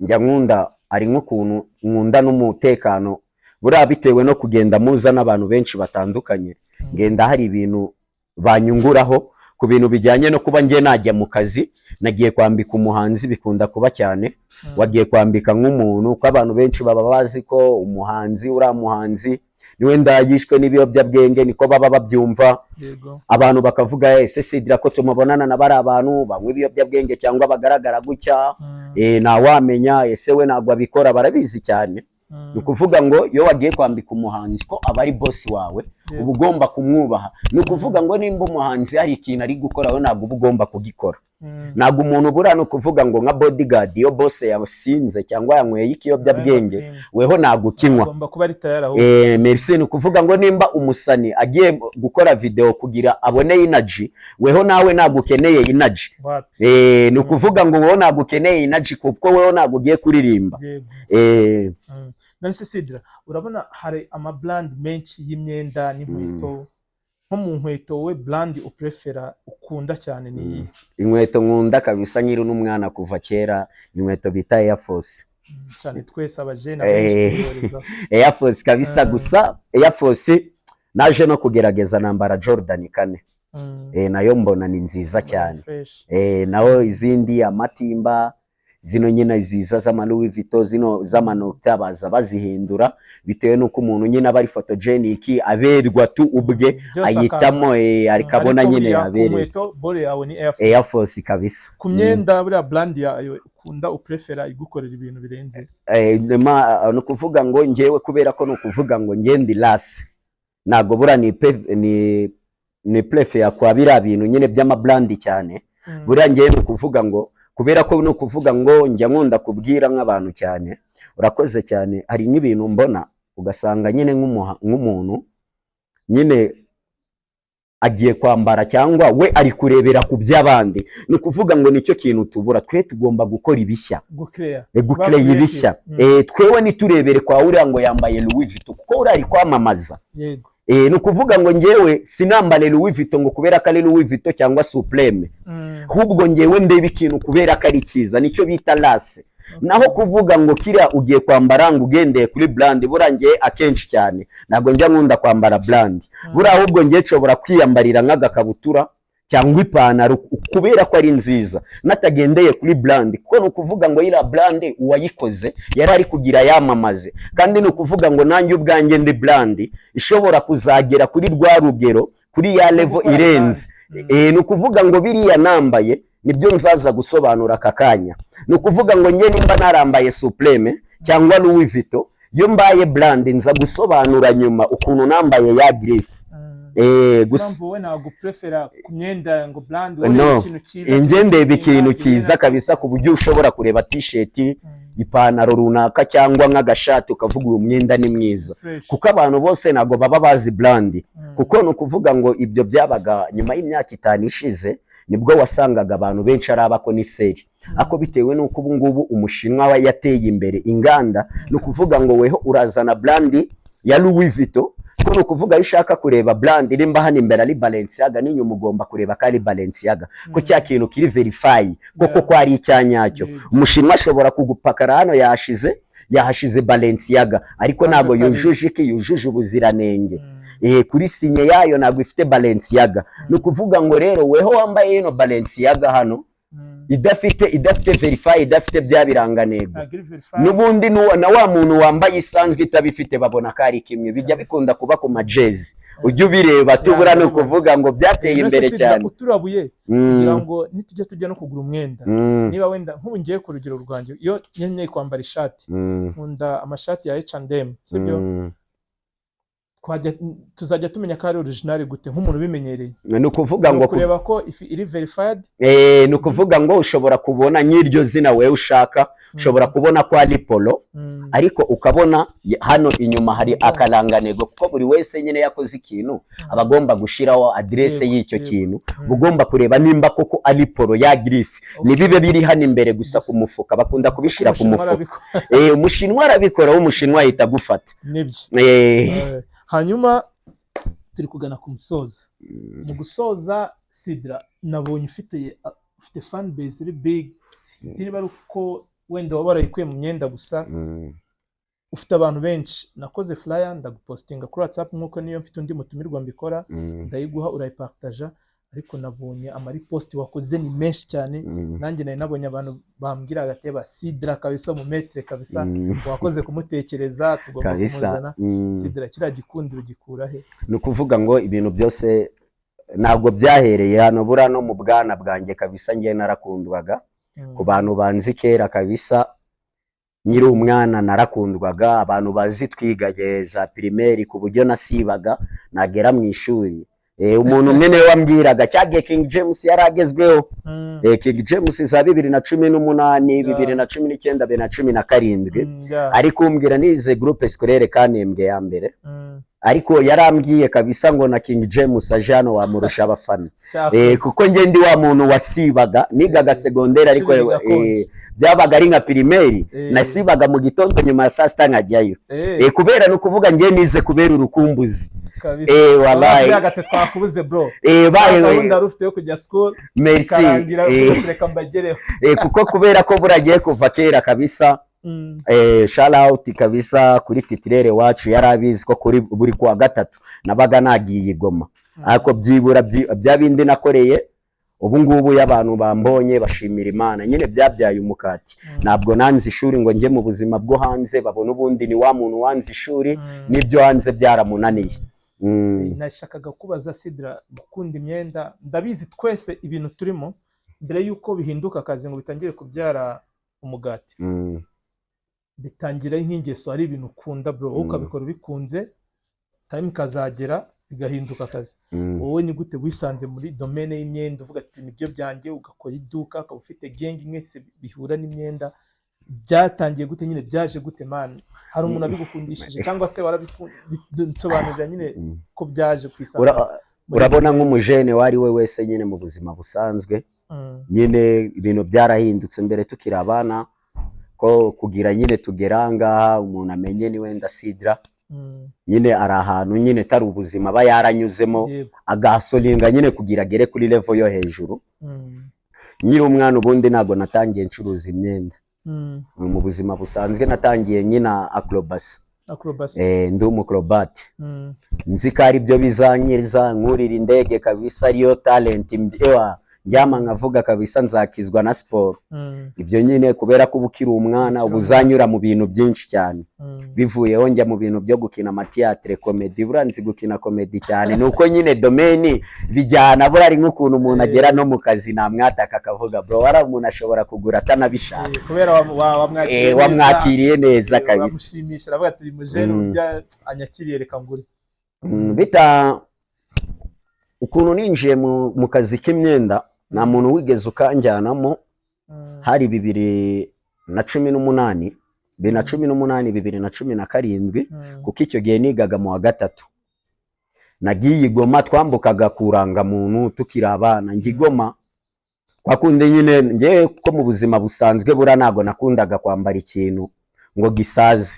njya nkunda ari nk'ukuntu nkunda n'umutekano, buriya bitewe no kugenda muza n'abantu benshi batandukanye, ngenda hari ibintu banyunguraho ku bintu bijyanye no kuba ngiye najya mu kazi, nagiye kwambika umuhanzi bikunda kuba cyane, wagiye kwambika nk'umuntu, ko abantu benshi baba bazi ko umuhanzi uriya muhanzi niwe ndayishwe n'ibiyobyabwenge, niko baba babyumva. Abantu bakavuga ese Sidra ko tumubonana na bari abantu banywa ibiyobyabwenge cyangwa bagaragara gutya, ntawamenya ese we ntabwo abikora, barabizi cyane. Ni ukuvuga ngo iyo wagiye kwambika umuhanzi ko aba ari boss wawe, uba ugomba kumwubaha. Ni ukuvuga ngo nimba umuhanzi hari ikintu ari gukoraho ntabwo uba ugomba kugikora. Ntabwo umuntu buriya ni ukuvuga ngo nka bodyguard iyo boss yasinze cyangwa yanyweye ikiyobyabwenge weho ntabwo ukinywa. Merci. Ni ukuvuga ngo nimba umusani agiye gukora video kugira abone energy, weho nawe ntabwo ukeneye energy. Ni ukuvuga ngo weho ntabwo ukeneye energy kuko weho ntabwo ugiye kuririmba. Nonese Sidra, urabona hari ama brand menshi y'imyenda n'inkweto, nko mu nkweto we brand uprefera ukunda cyane ni iyi? Inkweto nkunda kabisa nyiri n'umwana kuva kera, inkweto bita Air Force cyane, twese abajene benshi Air Force kabisa. Gusa Air Force naje no kugerageza nambara Jordan 4, nayo mbona ni nziza cyane. Naho izindi amatimba zino nyina ziza z'ama Louis Vuitton zino z'amanota baza bazihindura bitewe nuko umuntu nyina bari photogenic aberwa tu ubwe ayitamo, arikabona nyine yabereye. Bore yawe ni Air Force kabisa. Ku myenda buriya brand yawe ukunda uprefera igukorera ibintu birenze? No kuvuga ngo ngewe kubera ko no kuvuga ngo ngendi last nago bura ni prefer kwa bira bintu nyine by'ama brand cyane. Buriya ngewe no kuvuga ngo kubera ko no kuvuga ngo njya nkunda kubwira nk'abantu cyane, urakoze cyane, hari n'ibintu mbona ugasanga nyine nk'umuntu nyine agiye kwambara cyangwa we ari kurebera ku by'abandi. Ni kuvuga ngo nicyo kintu tubura, twe tugomba gukora ibishya, gucreate ibishya. Twewe niturebere kwa uriya ngo yambaye Louis Vuitton kuko uri ari kwamamaza. ni ukuvuga ngo ngewe sinambare Louis Vuitton ngo kubera ko ari Louis Vuitton cyangwa Supreme, ahubwo ngewe ndeba ikintu kubera ko ari cyiza, nicyo bita race. Naho kuvuga ngo kiriya ugiye kwambara ngo ugendeye kuri brand, burangiye akenshi cyane ntabwo njya nkunda kwambara brand, buri ahubwo ngiye nshobora kwiyambarira nk'agakabutura cyangwa ipantaro kubera ko ari nziza natagendeye kuri brand, kuko ni ukuvuga ngo iriya brand uwayikoze yari ari kugira yamamaze, kandi ni ukuvuga ngo nanjye ubwanjye ndi brand ishobora kuzagera kuri rwa rugero, kuri ya level irenze. Ni ukuvuga ngo biriya nambaye nibyo nzaza gusobanura aka kanya. Ni ukuvuga ngo njye nimba narambaye Supreme cyangwa Louis Vuitton, iyo mbaye brand nza gusobanura nyuma ukuntu nambaye ya Griff. Gusa wowe ntabwo prefera kumyenda ngo brand wowe ikintu cyiza, ngendeye ikintu cyiza kabisa, ku buryo ushobora kureba t-shirt, ipantaro runaka cyangwa nk'agashati ukavuga uyu mwenda ni mwiza, kuko abantu bose ntabwo baba bazi brand. Kuko ni ukuvuga ngo ibyo byabaga nyuma y'imyaka 5 ishize, nibwo wasangaga abantu benshi ari abakoniseri, ako bitewe n'uko ubu ngubu umushinwa wa yateye imbere inganda. Ni ukuvuga ngo weho urazana brand ya Louis Vuitton, ko ni ukuvuga ishaka kureba brand irimba hano imbere ari Balenciaga, n'inyuma ugomba kureba ko ari Balenciaga, ko cya kintu kiri verify koko ko ari icyanyacyo. Umushinwa ashobora kugupakara hano yahashize Balenciaga, ariko ntabwo yujuje ubuziranenge. Kuri sinye yayo ntabwo ifite Balenciaga. Ni ukuvuga ngo rero weho wambaye ino Balenciaga hano idafite verify, idafite bya birangantego, n'ubundi na wa muntu wambaye isanzwe itabifite babona ko ari kimwe. Bijya bikunda kuba ku majezi, ujye ubireba tubura. Ni ukuvuga ngo byateye imbere cyane. Uturabuye kugira ngo nitujya no kugura umwenda, niba wenda nk'ubu ngiye ku rugero rwanjye, iyo nkeneye kwambara ishati, nkunda amashati ya H&M, sibyo? Tuzajya tumenya ko ari original gute nk'umuntu bimenyereye. Ni ukuvuga ngo kureba ko iri verified. Ni ukuvuga ngo ushobora kubona nyiryo zina wewe ushaka, ushobora kubona ko ari Polo, ariko ukabona hano inyuma hari akaranganego, kuko buri wese nyine yakoze ikintu abagomba gushiraho adresse y'icyo kintu. Ugomba kureba nimba koko ari Polo ya Griff, nibibe biri hano imbere gusa ku mufuka, bakunda kubishira ku mufuka. Umushinwa arabikora, umushinwa ahita gufata. Nibyo. Hanyuma turi kugana ku musoza. Mu gusoza, Sidra, nabonye ufite fan base iri big, niba ari uko wenda waba warayikuye mu myenda gusa, ufite abantu benshi. Nakoze flyer ndagupostinga kuri WhatsApp, nkuko niyo mfite undi mutumirwa mbikora, ndayiguha urayipartaja, ariko nabonye amaripost wakoze ni menshi cyane. Nanjye nari nabonye abantu bambwira agateba Sidra kabisa mu metre kabisa, wakoze kumutekereza, tugomba kumuzana. Sidra kira gikundiro gikura he? Ni ukuvuga ngo ibintu byose ntabwo byahereye hano, bura no mu bwana bwanjye kabisa. Ngiye narakundwaga, ku bantu banzi kera kabisa, nyiri umwana narakundwaga. Abantu bazi twigageza primaire ku buryo nasibaga nagera mu ishuri. Umuntu umwe niwe wambwiraga cyagiye King James yaragezweho. King James za 2018, 2019, 2017, ariko umbwira nize groupe scolaire Kanembwe ya mbere, ariko yarambwiye kabisa ngo na King James ajano wamurusha abafana. Kuko nge ndi wa muntu wasibaga, nigaga secondaire, ariko byabaga ari nka primaire, nasibaga mu gitondo nyuma ya saa sita nkajyayo. Kubera no kuvuga nge nize kubera urukumbuzi. Wallahi agate twakubuze bro. Gahunda rufite yo kujya school. Merci. Reka mbagereho. Kuko kubera ko buragiye kuva kera kabisa. Shout out kabisa kuri titirere wacu, yarabizi ko kuri buri kwa gatatu nabaga nagiye Igoma, ariko byibura bya bindi nakoreye ubu ngubu y'abantu bambonye bashimira Imana, nyine byabyaye umukati. Ntabwo nanze ishuri ngo njye mu buzima bwo hanze, babona ubundi ni wa muntu wanze ishuri, nibyo hanze byaramunaniye. Nashakaga kubaza Sidra, gukunda imyenda, ndabizi twese ibintu turimo mbere yuko bihinduka akazi ngo bitangire kubyara umugati, bitangira nk'ingeso, ari ibintu ukunda bro, ukabikora bikunze, time kazagera bigahinduka akazi. Wowe ni gute wisanze muri domaine y'imyenda, uvuga ati nibyo byanjye, ugakora iduka, ukaba ufite gang mwese bihura n'imyenda? Byatangiye gute, nyine byaje gute man? Hari umuntu abigukundishije cyangwa se warabikundsobanurira nyine ko byaje kwisanga? Urabona nk'umujene wari we wese nyine mu buzima busanzwe, nyine ibintu byarahindutse. Mbere tukiri abana ko kugira nyine tugeranga umuntu amenye ni wenda Sidra, nyine ari ahantu nyine tari ubuzima aba yaranyuzemo agasolinga nyine kugira agere kuri level yo hejuru. Nyiri umwana ubundi ntago natangiye ncuruza imyenda, mu buzima busanzwe natangiye nyina acrobacy. Ndi umucrobat, nzi ko ari byo bizanyiriza nkurira indege kabisa, ariyo talent mbewa njyama nkavuga kabisa nzakizwa na sport. Ibyo nyine kubera ko ubukiri umwana ubuzanyura mu bintu byinshi cyane, bivuyeho njya mu bintu byo gukina amateatre comedy. Buranzi gukina comedy cyane nuko nyine domaine bijyana, burari nk'ukuntu umuntu agera no mu kazi namwataka akavuga bro wara umuntu ashobora kugura atanabishaka kubera wamwakiriye neza kabisa, wamushimisha aravuga turi mujene urya anyakiriye reka ngure. Bita ukuntu ninjiye mu kazi k'imyenda nta muntu wigeze ukanjyanamo. Hari 2018 2017 kuko icyo gihe nigaga mu wa gatatu. Nagiye Goma, twambukaga kuranga muntu tukiri abana. Ngigoma kwakunde nyine nge ko mu buzima busanzwe bura nago nakundaga kwambara ikintu ngo gisaze.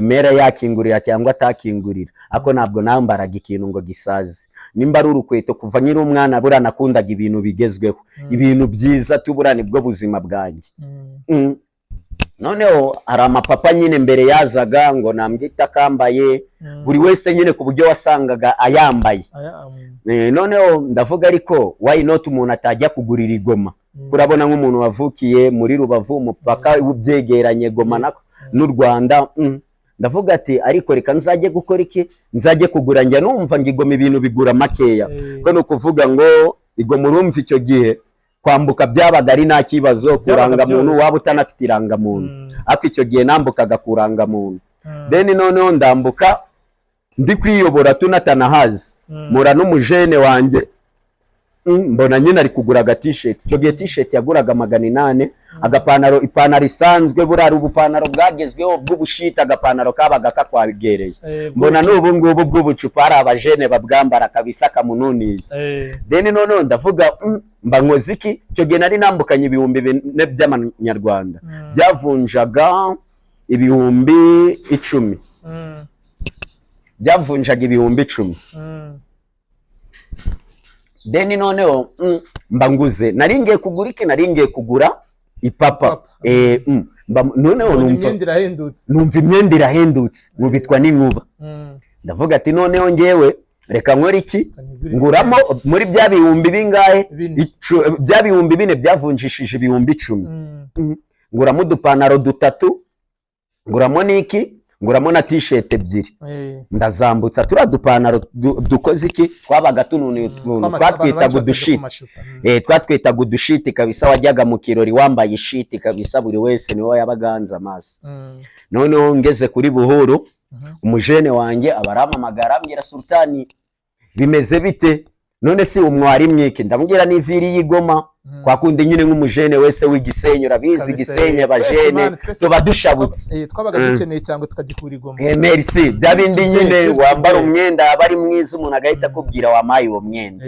Mera yakingurira cyangwa atakingurira, ako ntabwo nambaraga ikintu ngo gisaze. Nimba ari urukweto kuva nyiri umwana bura nakundaga ibintu bigezweho, ibintu byiza tubura nibwo buzima bwanjye. Noneho hari amapapa nyine mbere yazaga ngo nambyita kambaye, buri wese nyine ku buryo wasangaga ayambaye. Noneho ndavuga ariko why not umuntu atajya kugurira Goma? Kurabona nk'umuntu wavukiye muri Rubavu, umupaka ubyegeranye Goma n'u Rwanda. Ndavuga ati ariko reka nzajye gukora iki, nzajye kugura. Njya numva ngigoma ibintu bigura makeya, ko no kuvuga ngo Igoma urumva icyo gihe kwambuka byabaga ari nta kibazo, kuranga muntu waba utanafite iranga muntu. Ako icyo gihe nambukaga kuranga muntu. Then noneho ndambuka ndi kwiyobora tunatanahazi, mura n'umujene wanjye mbona nyine ari kugura aga t-shirt. Icyo gihe t-shirt yaguraga 800, ipantaro isanzwe burari ubupantaro bwagezweho bw'ubushita, agapantaro kabaga kakwagereye. Mbona n'ubu ngubu bw'ubucupa ari abajene babwambara kabisa kamununiza. Then noneho ndavuga mba nkoze iki? Icyo gihe nari nambukanye 4,000 by'amanyarwanda, byavunjaga 10,000. Byavunjaga 10,000. Then noneho mba nguze, nari ngiye kugura iki? Nari ngiye kugura ipapa. Noneho numva imyenda irahendutse nkubitwa n'inkuba. Ndavuga ati noneho ngewe reka nkore iki? Nguramo muri bya 1000 bingahe? Bya 4,000 byavunjishije 10,000. Nguramo udupantaro 3, nguramo n'iki? Nguramo na t-shirt 2. Ndazambutsa turi dupantaro dukoze iki? Twabaga tununi twatwitaga udushiti. Twatwitaga udushiti kabisa, wajyaga mu kirori wambaye ishiti kabisa, buri wese niwe yabaganza amaso. Noneho ngeze kuri Buhuru, umujene wanjye abaramamagara ambwira Sultani bimeze bite? None si umwari mwiki? Ndamubwira n'iviri y'Igoma. Kwakundi nyine nk'umujene wese w'igisenyi, urabizi Gisenyi abajene tuba dushabutse. Twabaga dukeneye cyangwa tukagikura Igoma. Merci, bya bindi nyine wambara umwenda abari mwiza umuntu agahita akubwira wamaye uwo mwenda.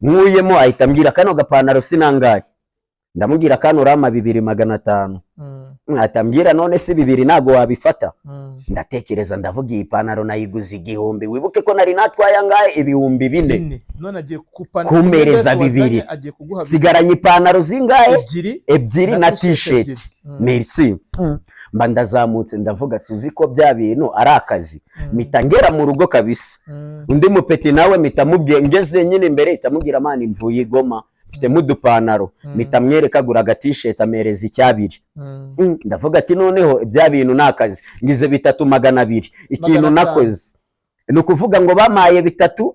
Nkuyemo ahita ambwira kano gapantaro sinangaye. Ndamubwira kano rama 2,500. Atambwira none si 2 nago wabifata. Ndatekereza ndavuga iyi pantaro nayiguze 1,000. Wibuke ko nari natwaye angahe 4,000. None agiye kupana kumereza 2. Sigaranye ipantaro zingahe? 2 na t-shirt. Merci. Mba ndazamutse ndavuga suzi ko bya bintu ari akazi. Mitangera mu rugo kabisa. Undi mupeti nawe mitamubwiye ngeze nyine imbere itamubwira mani mvuye Igoma. Mfite mudupantaro, mitamwereka gura aga t-shirt amereza 2. Ndavuga ati noneho bya bintu nakazi. Ngize 3,200. Ikintu nakoze nukuvuga ngo bamaye 3,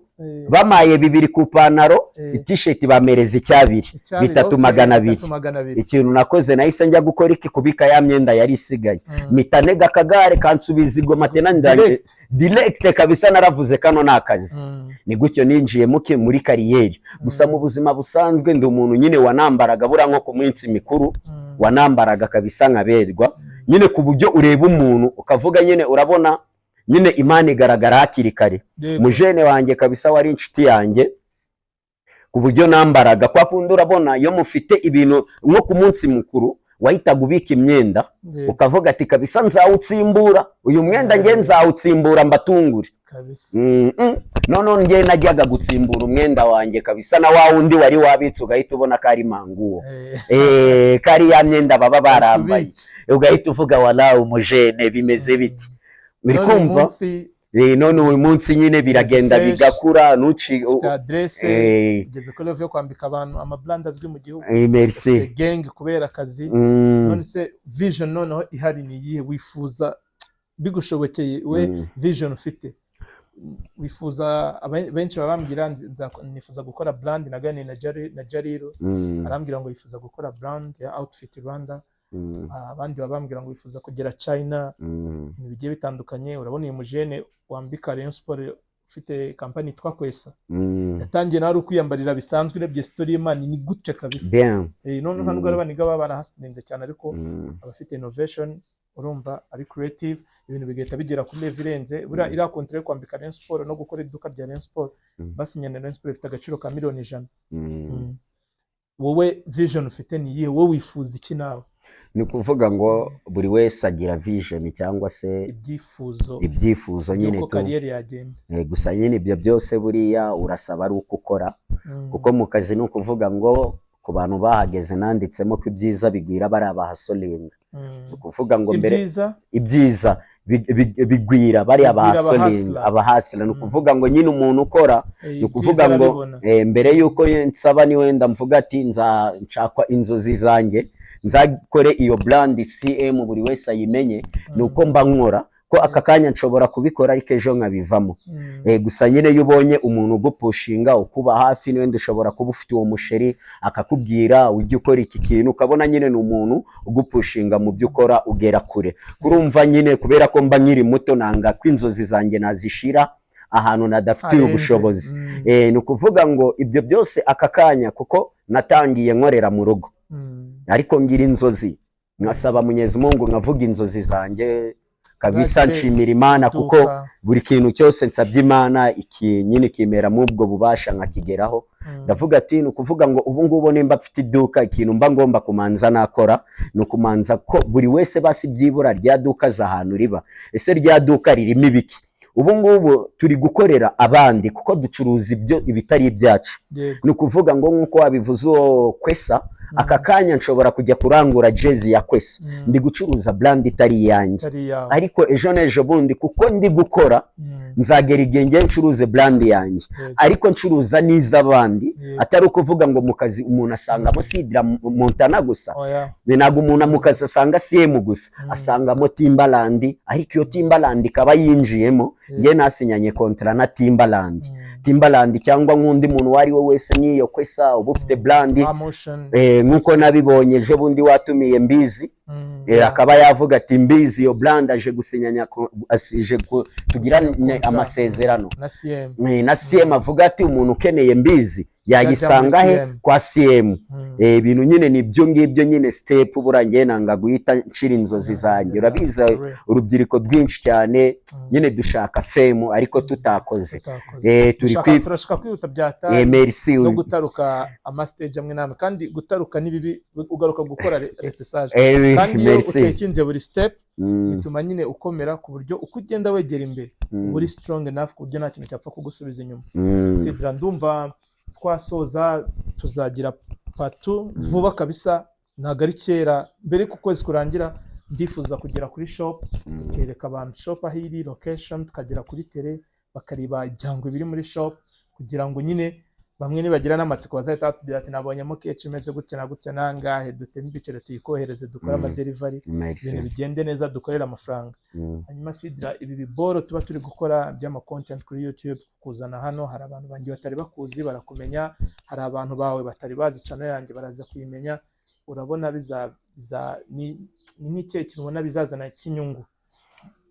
bamaye 2 ku pantaro, t-shirt bamereza 2, 3,200. Ikintu nakoze nahise njya gukora iki? Kubika ya myenda yari isigaye. Mitanega akagare kansubiza Igoma tena ndanje direct kabisa, naravuze kano nakazi. Ni gutyo ninjiye muri kariyeri. Gusa mu buzima busanzwe ndi umuntu nyine wanambaraga bura nko ku minsi mikuru, wanambaraga kabisa nkaberwa nyine ku buryo ureba umuntu ukavuga nyine urabona nyine Imana igaragara hakiri kare. Mujene wanjye kabisa wari inshuti yanjye ku buryo nambaraga kwa kundi urabona iyo mufite ibintu nko ku munsi mukuru wahitaga ubika imyenda ukavuga ati kabisa nzawutsimbura uyu mwenda nge nzawutsimbura mbatungure kabisa. none nge najyaga gutsimbura umwenda wanjye kabisa na wa wundi wari wabitse ugahita ubona ko ari manguwo kari ya myenda baba barambaye ugahita uvuga wala umujene bimeze biti muri kumva none uyu munsi nyine biragenda bigakura nuci adresse ugeze ko level yo kwambika abantu amabrand azwi mu gihugu merci gang kubera akazi none se vision noneho ihari ni yihe wifuza bigushobokeye we vision ufite wifuza benshi babambira nifuza gukora brand nagane na Jariro arambwira ngo yifuza gukora brand ya Outfit Rwanda abandi babambwira ngo yifuza kugera China bigiye bitandukanye urabona uyu mujene wambika Rayon Sport ufite company twakwesa yatangiye nawe ukwiyambarira bisanzwe urebye story y'Imana ni gutya kabisa none hano ubwo abaniga baba barahasininze cyane ariko abafite innovation urumva ari creative ibintu bigahita bigera ku level irenze buriya ira contract kwambika Rayon Sport no gukora iduka rya Rayon Sport basinyana Rayon Sport ifite agaciro ka $1,000,000 wowe vision ufite ni yihe wowe wifuza iki nawe ni kuvuga ngo buri wese agira vision cyangwa se ibyifuzo nyine uko career yagenda gusa nyine ibyo byose buriya urasaba ari uko ukora kuko mu kazi ni ukuvuga ngo ku bantu bahageze nanditsemo ko ibyiza bigwira bari abahasolinga ukuvuga ngo mbere ibyiza bigwira bari abahasila ni ukuvuga ngo nyine umuntu ukora ni ukuvuga ngo mbere yuko nsaba ni wenda mvuga ati nshakwa inzozi zanjye nzakore iyo brand CM buri wese ayimenye nuko mba nkora ko aka kanya nshobora kubikora ariko ejo nkabivamo gusa nyine iyo ubonye umuntu ugupushinga ukuba hafi ni wenda ushobora kuba ufite uwo musheri akakubwira ujye ukora iki kintu ukabona nyine ni umuntu ugupushinga mu byo ukora ugera kure kurumva nyine kubera ko mba nkiri muto nanga ko inzozi zanjye nazishira ahantu nadafitiye ubushobozi ni ukuvuga ngo ibyo byose aka kanya kuko natangiye nkorera mu rugo ariko ngira inzozi nkasaba Mwenyezi Mungu nkavuga inzozi zanjye kabisa nshimira Imana kuko buri kintu cyose nsabye Imana iki nyine kimera mu ubwo bubasha nkakigeraho ndavuga ati ni ukuvuga ngo ubu ngubu nimba mfite iduka ikintu mba ngomba kumanza nakora ni ukumanza ko buri wese basi byibura rya duka z'ahantu riba ese rya duka ririmo ibiki ubu ngubu turi gukorera abandi kuko ducuruza ibyo ibitari ibyacu ni ukuvuga ngo nk'uko wabivuze uwo Kwesa aka kanya nshobora kujya kurangura jezi ya Kwesa ndi gucuruza brand itari yanjye ariko ejo nejo bundi kuko ndi gukora nzagera igenge ncuruze brand yanjye ariko ncuruza n'iz'abandi atari ukuvuga ngo mu kazi umuntu asangamo Sidra Montana gusa ninago umuntu mu kazi asanga CM gusa asangamo Timbaland ariko iyo Timbaland ikaba yinjiyemo nge nasinyanye kontra na Timbaland cyangwa nk'undi muntu wari we wese niyo Kwesa uba ufite brand nkuko nabibonye ejo bundi watumiye Mbizi akaba yavuga ati Mbizi yo brand aje gusinyanya asije tugira amasezerano na CM avuga ati umuntu ukeneye Mbizi yayisanga he kwa CM ibintu nyine nibyo ngibyo nyine step burangiye nanga guhita nshira inzozi zanjye urabiza urubyiruko rwinshi cyane nyine dushaka fame ariko tutakoze turi turashaka kwihuta byata merci no gutaruka ama stage amwe namwe kandi gutaruka nibibi ugaruka gukora repesage kandi iyo utekinze buri step bituma nyine ukomera ku buryo uko ugenda wegera imbere uri strong enough ku buryo nta kintu cyapfa kugusubiza inyuma Sidra ndumva twasoza tuzagira patu vuba kabisa ntago ari kera mbere ku kwezi kurangira ndifuza kugera kuri shop kereka abantu shop ahiri location tukagera kuri tele bakariba ijyango biri muri shop kugira ngo nyine bamwe nibagira n'amatsiko bazahita batubwira ati nabonyemo keke imeze gutya na gutya nangahe duteme ibiciro tuyikohereze dukora ama delivery ibintu bigende neza dukorera amafaranga hanyuma Sidra ibi biboro tuba turi gukora by'ama content kuri YouTube kuzana hano hari abantu bangi batari bakuzi barakumenya hari abantu bawe batari bazi channel yanjye baraza kuyimenya urabona ni n'icyo kintu ubona bizazana kinyungu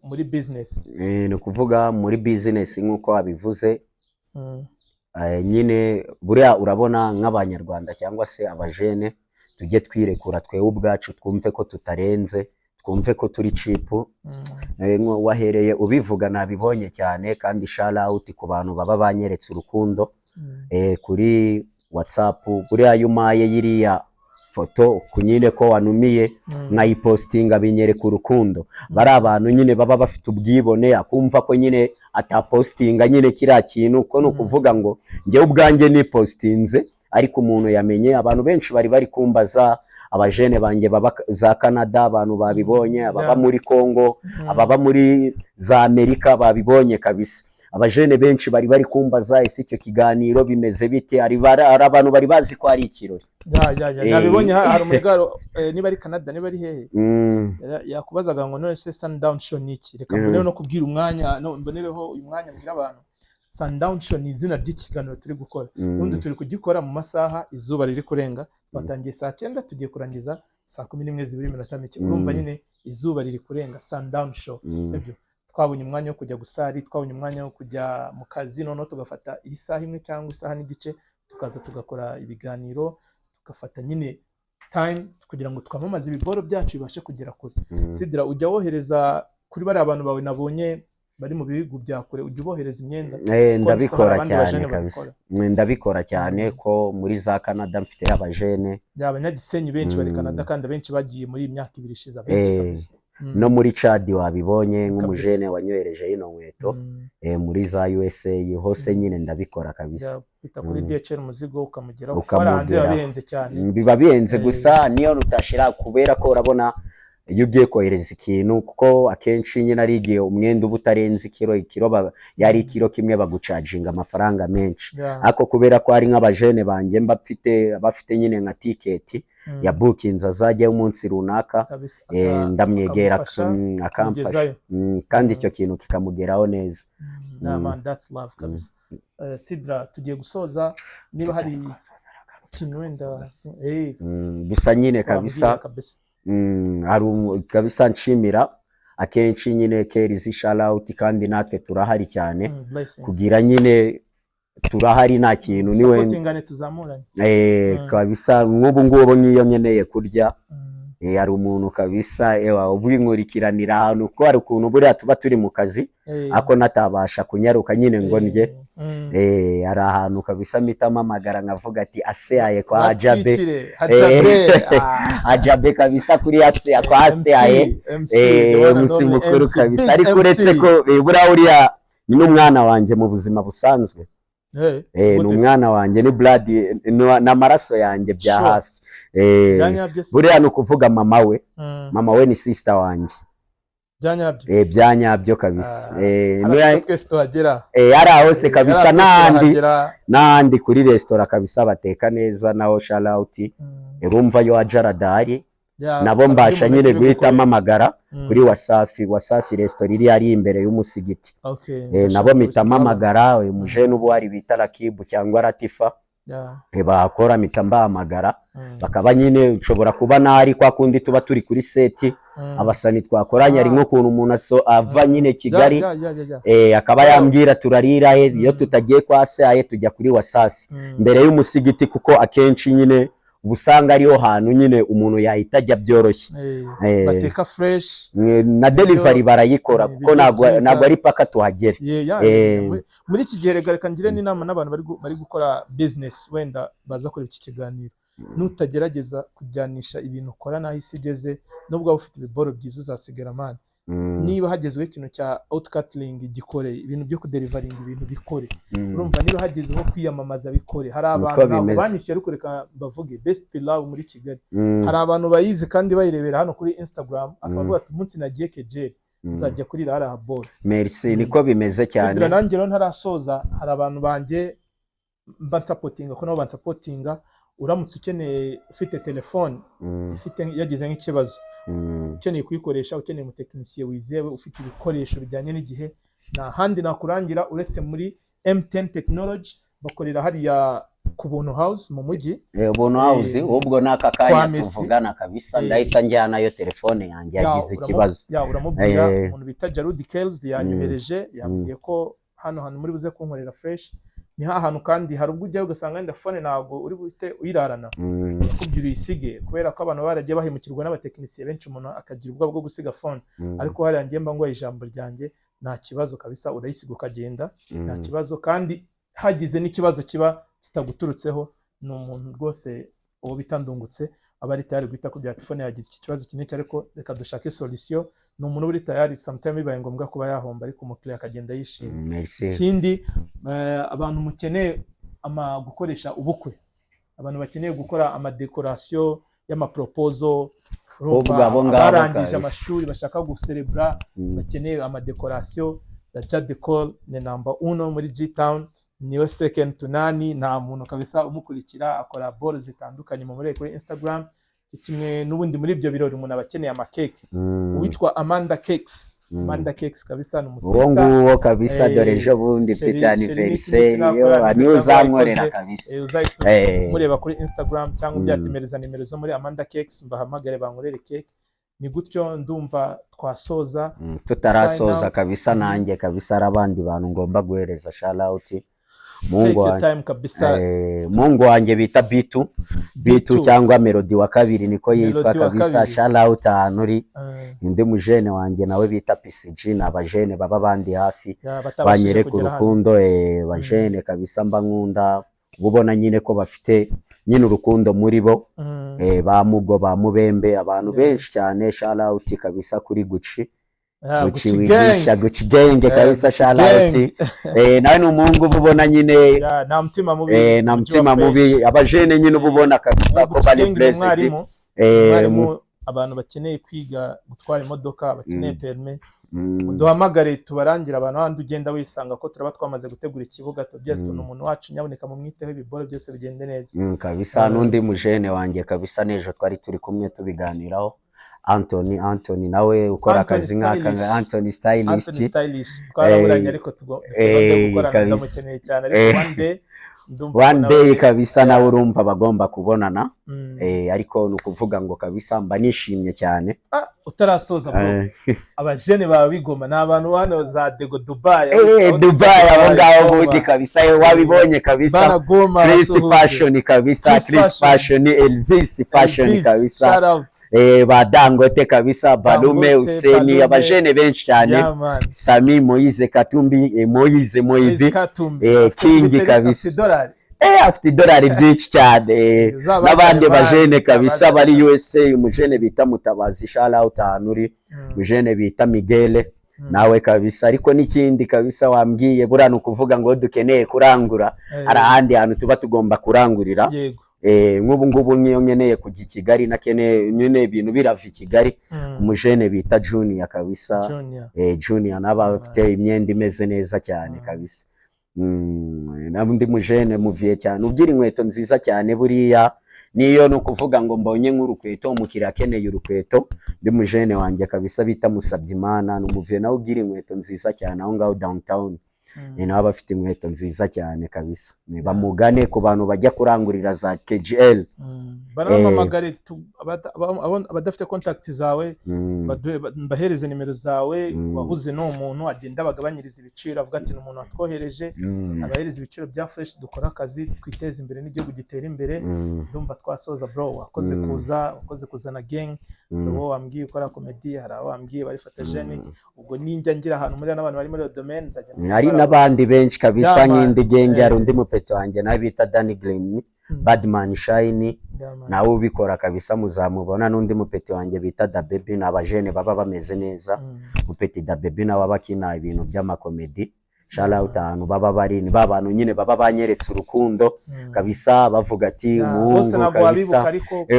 muri business ni kuvuga muri business nkuko wabivuze nyine buriya urabona nk'abanyarwanda cyangwa se abajene tujye twirekura twewe ubwacu twumve ko tutarenze twumve ko turi cheap wahereye ubivuga nabibonye cyane kandi shout out ku bantu baba banyeretse urukundo kuri WhatsApp buriya yumaye yiriya foto kunyine ko wanumiye nkayipostinga binyereka urukundo. Bari abantu nyine baba bafite ubwibone akumva ko nyine atapostinga nyine kiriya kintu ko no kuvuga ngo njye ubwanjye ni postinze ariko umuntu yamenye. Abantu benshi bari kumbaza abajene banjye baba za Canada, abantu babibonye, ababa muri Congo, ababa muri za Amerika babibonye kabisa. Abajene benshi bari kumbaza ese icyo kiganiro bimeze bite, ari abantu bari bazi ko ari ikirori. Nabibonye hari umugaro niba ari Canada niba ari hehe yakubazaga ngo none se Sundown Show niki, reka mbone no kubwira umwanya mbonereho uyu mwanya mbwira abantu. Sundown Show ni izina ry'ikiganiro turi gukora, ubundi turi kugikora mu masaha izuba riri kurenga. Batangiye saa 9 tugiye kurangiza saa 11:02. Urumva nyine izuba riri kurenga. Sundown Show sibyo, twabonye umwanya wo kujya gusari, twabonye umwanya wo kujya mu kazi, none tugafata isaha imwe cyangwa isaha n'igice tukaza tugakora ibiganiro, tugafata nyine time kugira ngo twamamaze ibigoro byacu bibashe kugera kure. Sidra, ujya wohereza kuri bari abantu bawe nabonye bari mu bihugu bya kure, ujya ubohereza imyenda? Ndabikora cyane kabisa, ndabikora cyane ko muri za Canada mfite abajene abanyagisenyi benshi bari Canada kandi benshi bagiye muri imyaka 2 ishize benshi kabisa. No muri Chad wabibonye nk'umujene wanyohereje ino nkweto muri za USA hose nyine ndabikora kabisa. Bita kuri DHL umuzigo ukamugeraho kwaranze babihenze cyane, biba bihenze gusa niyo utashira kubera ko urabona iyo ugiye kohereza ikintu, kuko akenshi nyine ari igihe umwenda uba utarenze ikiro yari ikiro kimwe bagucaginga amafaranga menshi. Ako kubera ko ari nk'abajene banjye bafite nyine nka ticket ya bookings azajya umunsi runaka, ndamwegera akamfasha kandi icyo kintu kikamugeraho neza. Man, that's love kabisa. Sidra, tugiye gusoza, niba hari ikintu wenda gusa nyine kabisa hari kabisa nshimira akenshi nyine Kerizi shout out, kandi natwe turahari cyane kugira nyine turahari nta kintu niwe supportingane tuzamuranye kabisa. Nk'ubu ngubu niyo nkeneye kurya hari umuntu kabisa ubwinkurikiranira ahantu ko hari ukuntu buriya tuba turi mu kazi ako natabasha kunyaruka nyine ngo ndye hari ahantu kabisa mitama amagara nkavuga ati aseaye kwa Ajabe kabisa kuri ase kwa aseaye MC mukuru kabisa. Ariko uretse ko buriya ni n'umwana wanjye mu buzima busanzwe, ni umwana wanjye, ni blood n'amaraso yanjye bya hafi. Buriya no kuvuga mama we ni sister wanjye byanyabyo kabisa. Yari hose kabisa, nandi kuri restaurant kabisa bateka neza, naho shout out urumva yo ajaradari nabo mbasha nyine guhita amamagara kuri Wasafi restaurant iri ari imbere y'umusigiti. Nabo mitamamagara uyu mujene ubu ari bita Rakibu cyangwa Latifa bakora mitambahamagara bakaba nyine ushobora kuba nari kwa kundi tuba turi kuri seti abasani twakoranye ari nko kuntu umuntu ava nyine Kigali akaba yambwira turarira iyo tutagiye kwa Aseaye tujya kuri Wasafi mbere y'umusigiti, kuko akenshi nyine ubusanga ariho hantu nyine umuntu yahita ajya byoroshye. Bateka fresh na delivery barayikora kuko ntabwo ari paka tuhagere. Muri iki gihe reka ngire n'inama n'abantu bari gukora business wenda baza kuri iki kiganiro, nutagerageza kujyanisha ibintu ukora naho isi igeze, nubwo ufite ibiboro byiza uzasigara man. Niba hagezweho ikintu cya outcutting gikore, ibintu byo kudelivering ibintu bikore. Urumva niba hagezeho kwiyamamaza bikore. Hari abantu banishyira ariko reka bavuge best pilau muri Kigali, hari abantu bayizi kandi bayirebera hano kuri Instagram akavuga ati umunsi nagiye Kejeri nzajya kuri Rara Habor. Merci, niko bimeze cyane. Sidra, nanjye rero ntarasoza, hari abantu banjye mba supportinga ko nabo bansupportinga. Uramutse ukeneye ufite telefone ifite yagize nk'ikibazo ukeneye kuyikoresha, ukeneye umutekinisiye wizewe ufite ibikoresho bijyanye n'igihe, nta handi nakurangira uretse muri M10 Technology. Bakorera hariya ku Buntu House mu mujyi. Buntu House ubwo naka kanya tuvugana kabisa, ndahita njyana yo telefone yanjye yagize ikibazo. Uramubwira umuntu bita Jarudi Kells yanyohereje, yambwiye ko hano muri buze kunkorera fresh. Ni ahantu kandi hari ubwo ujya ugasanga nda phone ntago uri buhite uyirarana kubyura isige, kubera ko abantu baragiye bahimukirwa n'abatekinisiye benshi, umuntu akagira ubwo bwo gusiga phone. Ariko hari yanjye mba ngo ijambo ryanjye nta kibazo kabisa, urayisiga ukagenda nta kibazo, kandi hagize n'ikibazo kiba kitaguturutseho ni umuntu rwose uwo bitandungutse aba ari tayari guhita kubya telefone yagize iki kibazo kinini ariko reka dushake solution. Ni umuntu uri tayari sometimes bibaye ngombwa kuba yahomba ariko umukiriya akagenda yishimye. Ikindi abantu mukeneye gukoresha ubukwe, abantu bakeneye gukora amadekorasiyo y'amaproposal, barangije amashuri bashaka gucelebra bakeneye amadekorasiyo ya Jadecor ni number 1 muri G-Town, niwe second to nani. Nta muntu kabisa umukurikira akora balls zitandukanye mu muri Instagram. Kimwe n'ubundi muri ibyo birori umuntu abakeneye amakeke witwa Amanda Cakes. Amanda Cakes kabisa ni umusista uwo kabisa dore ejo bundi mfite anniversaire ni uzankorera kabisa mureba kuri Instagram cyangwa byatimereza nimero zo muri Amanda Cakes mbahamagare bankorere cake. Ni gutyo ndumva twasoza tutarasoza kabisa nanjye kabisa arabandi bantu ngomba guhereza shout out. Mungu wanjye bita bitu cyangwa Melody wa kabiri niko yitwa kabisa. Shout out ahantu uri indi mujene wanjye nawe bita PCG. N'abajene baba bandi hafi banyereka urukundo bajene kabisa mba nkunda ubona nyine ko bafite nyine urukundo muri bo ba Mugo ba Mubembe abantu benshi cyane. Shout out kabisa kuri Gucci wigisha Gucci gang kabisa. Shout out nawe n'umuhungu ubona nyine nta mutima mubi abajene nyine ubona kabisa ko bari blessed. Abantu bakeneye kwiga gutwara imodoka bakeneye permis uduhamagare tubarangira abantu handi ugenda wisanga ko turaba twamaze gutegura ikibuga tubye tuna umuntu wacu nyaboneka mu mwiteho ibiboro byose bigende neza kabisa. N'undi mujene wanjye kabisa nejo twari turi kumwe tubiganiraho Anthony nawe ukora akazi nk'aka Anthony Stylist twaraburanye ariko tugomba gukora ndamukeneye cyane ariko one day kabisa nawe urumva bagomba kubonana ariko nukuvuga ngo kabisa mba nishimye cyane. Utarasoza bro abajene baba bigoma n'abantu hano za Dego Dubai abo ngabo budi kabisa wabibonye kabisa. Chris Fashion kabisa Chris Fashion Elvis Fashion kabisa ba Dangote kabisa Balume Hussein abajene benshi cyane Sami Moise Katumbi Moise King kabisa afite dolari byinshi cyane. N'abandi bajene kabisa bari USA umujene bita Mutabazi shout out ahantu uri umujene bita Miguel nawe kabisa. Ariko n'ikindi kabisa wambwiye burano ukuvuga ngo dukeneye kurangura ari ahandi hantu tuba tugomba kurangurira nk'ubu ngubu niyo nkeneye kujya i Kigali nakeneye nyine ibintu birava i Kigali umujene bita Junior kabisa Junior naba afite imyenda imeze neza cyane kabisa. Nabundi mujene muviye cyane ugira inkweto nziza cyane buriya niyo no kuvuga ngo mbonye nk'urukweto umukiriya akeneye urukweto ndi mujene wanjye kabisa bita Musabyimana n'umuviye nawe ugira inkweto nziza cyane aho ngaho downtown nawe bafite inkweto nziza cyane kabisa. Bamugane ku bantu bajya kurangurira za KGL baramamagare abadafite contact zawe bahereze nimero zawe wahuze no umuntu agenda bagabanyiriza ibiciro avuga ati n'umuntu watwohereje abahereza ibiciro bya fresh dukora akazi twiteza imbere n'igihugu gitera imbere. Ndumva twasoza bro wakoze kuzana gang bo wambwiye ukora comedy hari abambwiye bari photogenic ubwo ninjya ngira ahantu muri n'abantu bari muri domain nzajya hari n'abandi benshi kabisa nk'indi gang hari undi mupeto wanjye nawe bita Danny Green Badman Shine nawe ubikora kabisa muzamubona. N'undi mupeto wanjye bita Da Baby n'abajene baba bameze neza mupeti Da Baby nawe abakina ibintu by'amakomedi. Shout out ahantu baba bari ni babantu nyine baba banyeretse urukundo kabisa bavuga ati umuhungu kabisa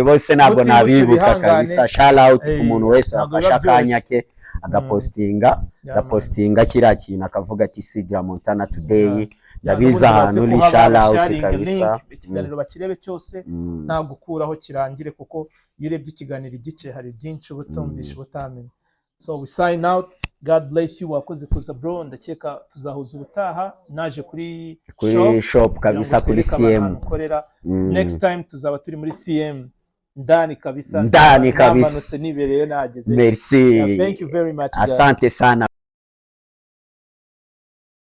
bose ntabwo nabibuka kabisa. Shout out ku muntu wese afasha akanya ke agapostinga kiriya kintu akavuga ati Sidra Montana today ndabiza ahantu uri. Shout out kabisa ikiganiro bakirebe cyose nta gukuraho kirangire kuko iyo urebye ikiganiro igice hari byinshi ubutumvisha ubutamenye. So we sign out. God bless you. Wakoze kuza bro ndakeka tuzahuza ubutaha naje kuri shop kabisa kuri CM next time tuzaba turi muri CM ndani kabisa Merci. Thank you very much guys. Asante sana.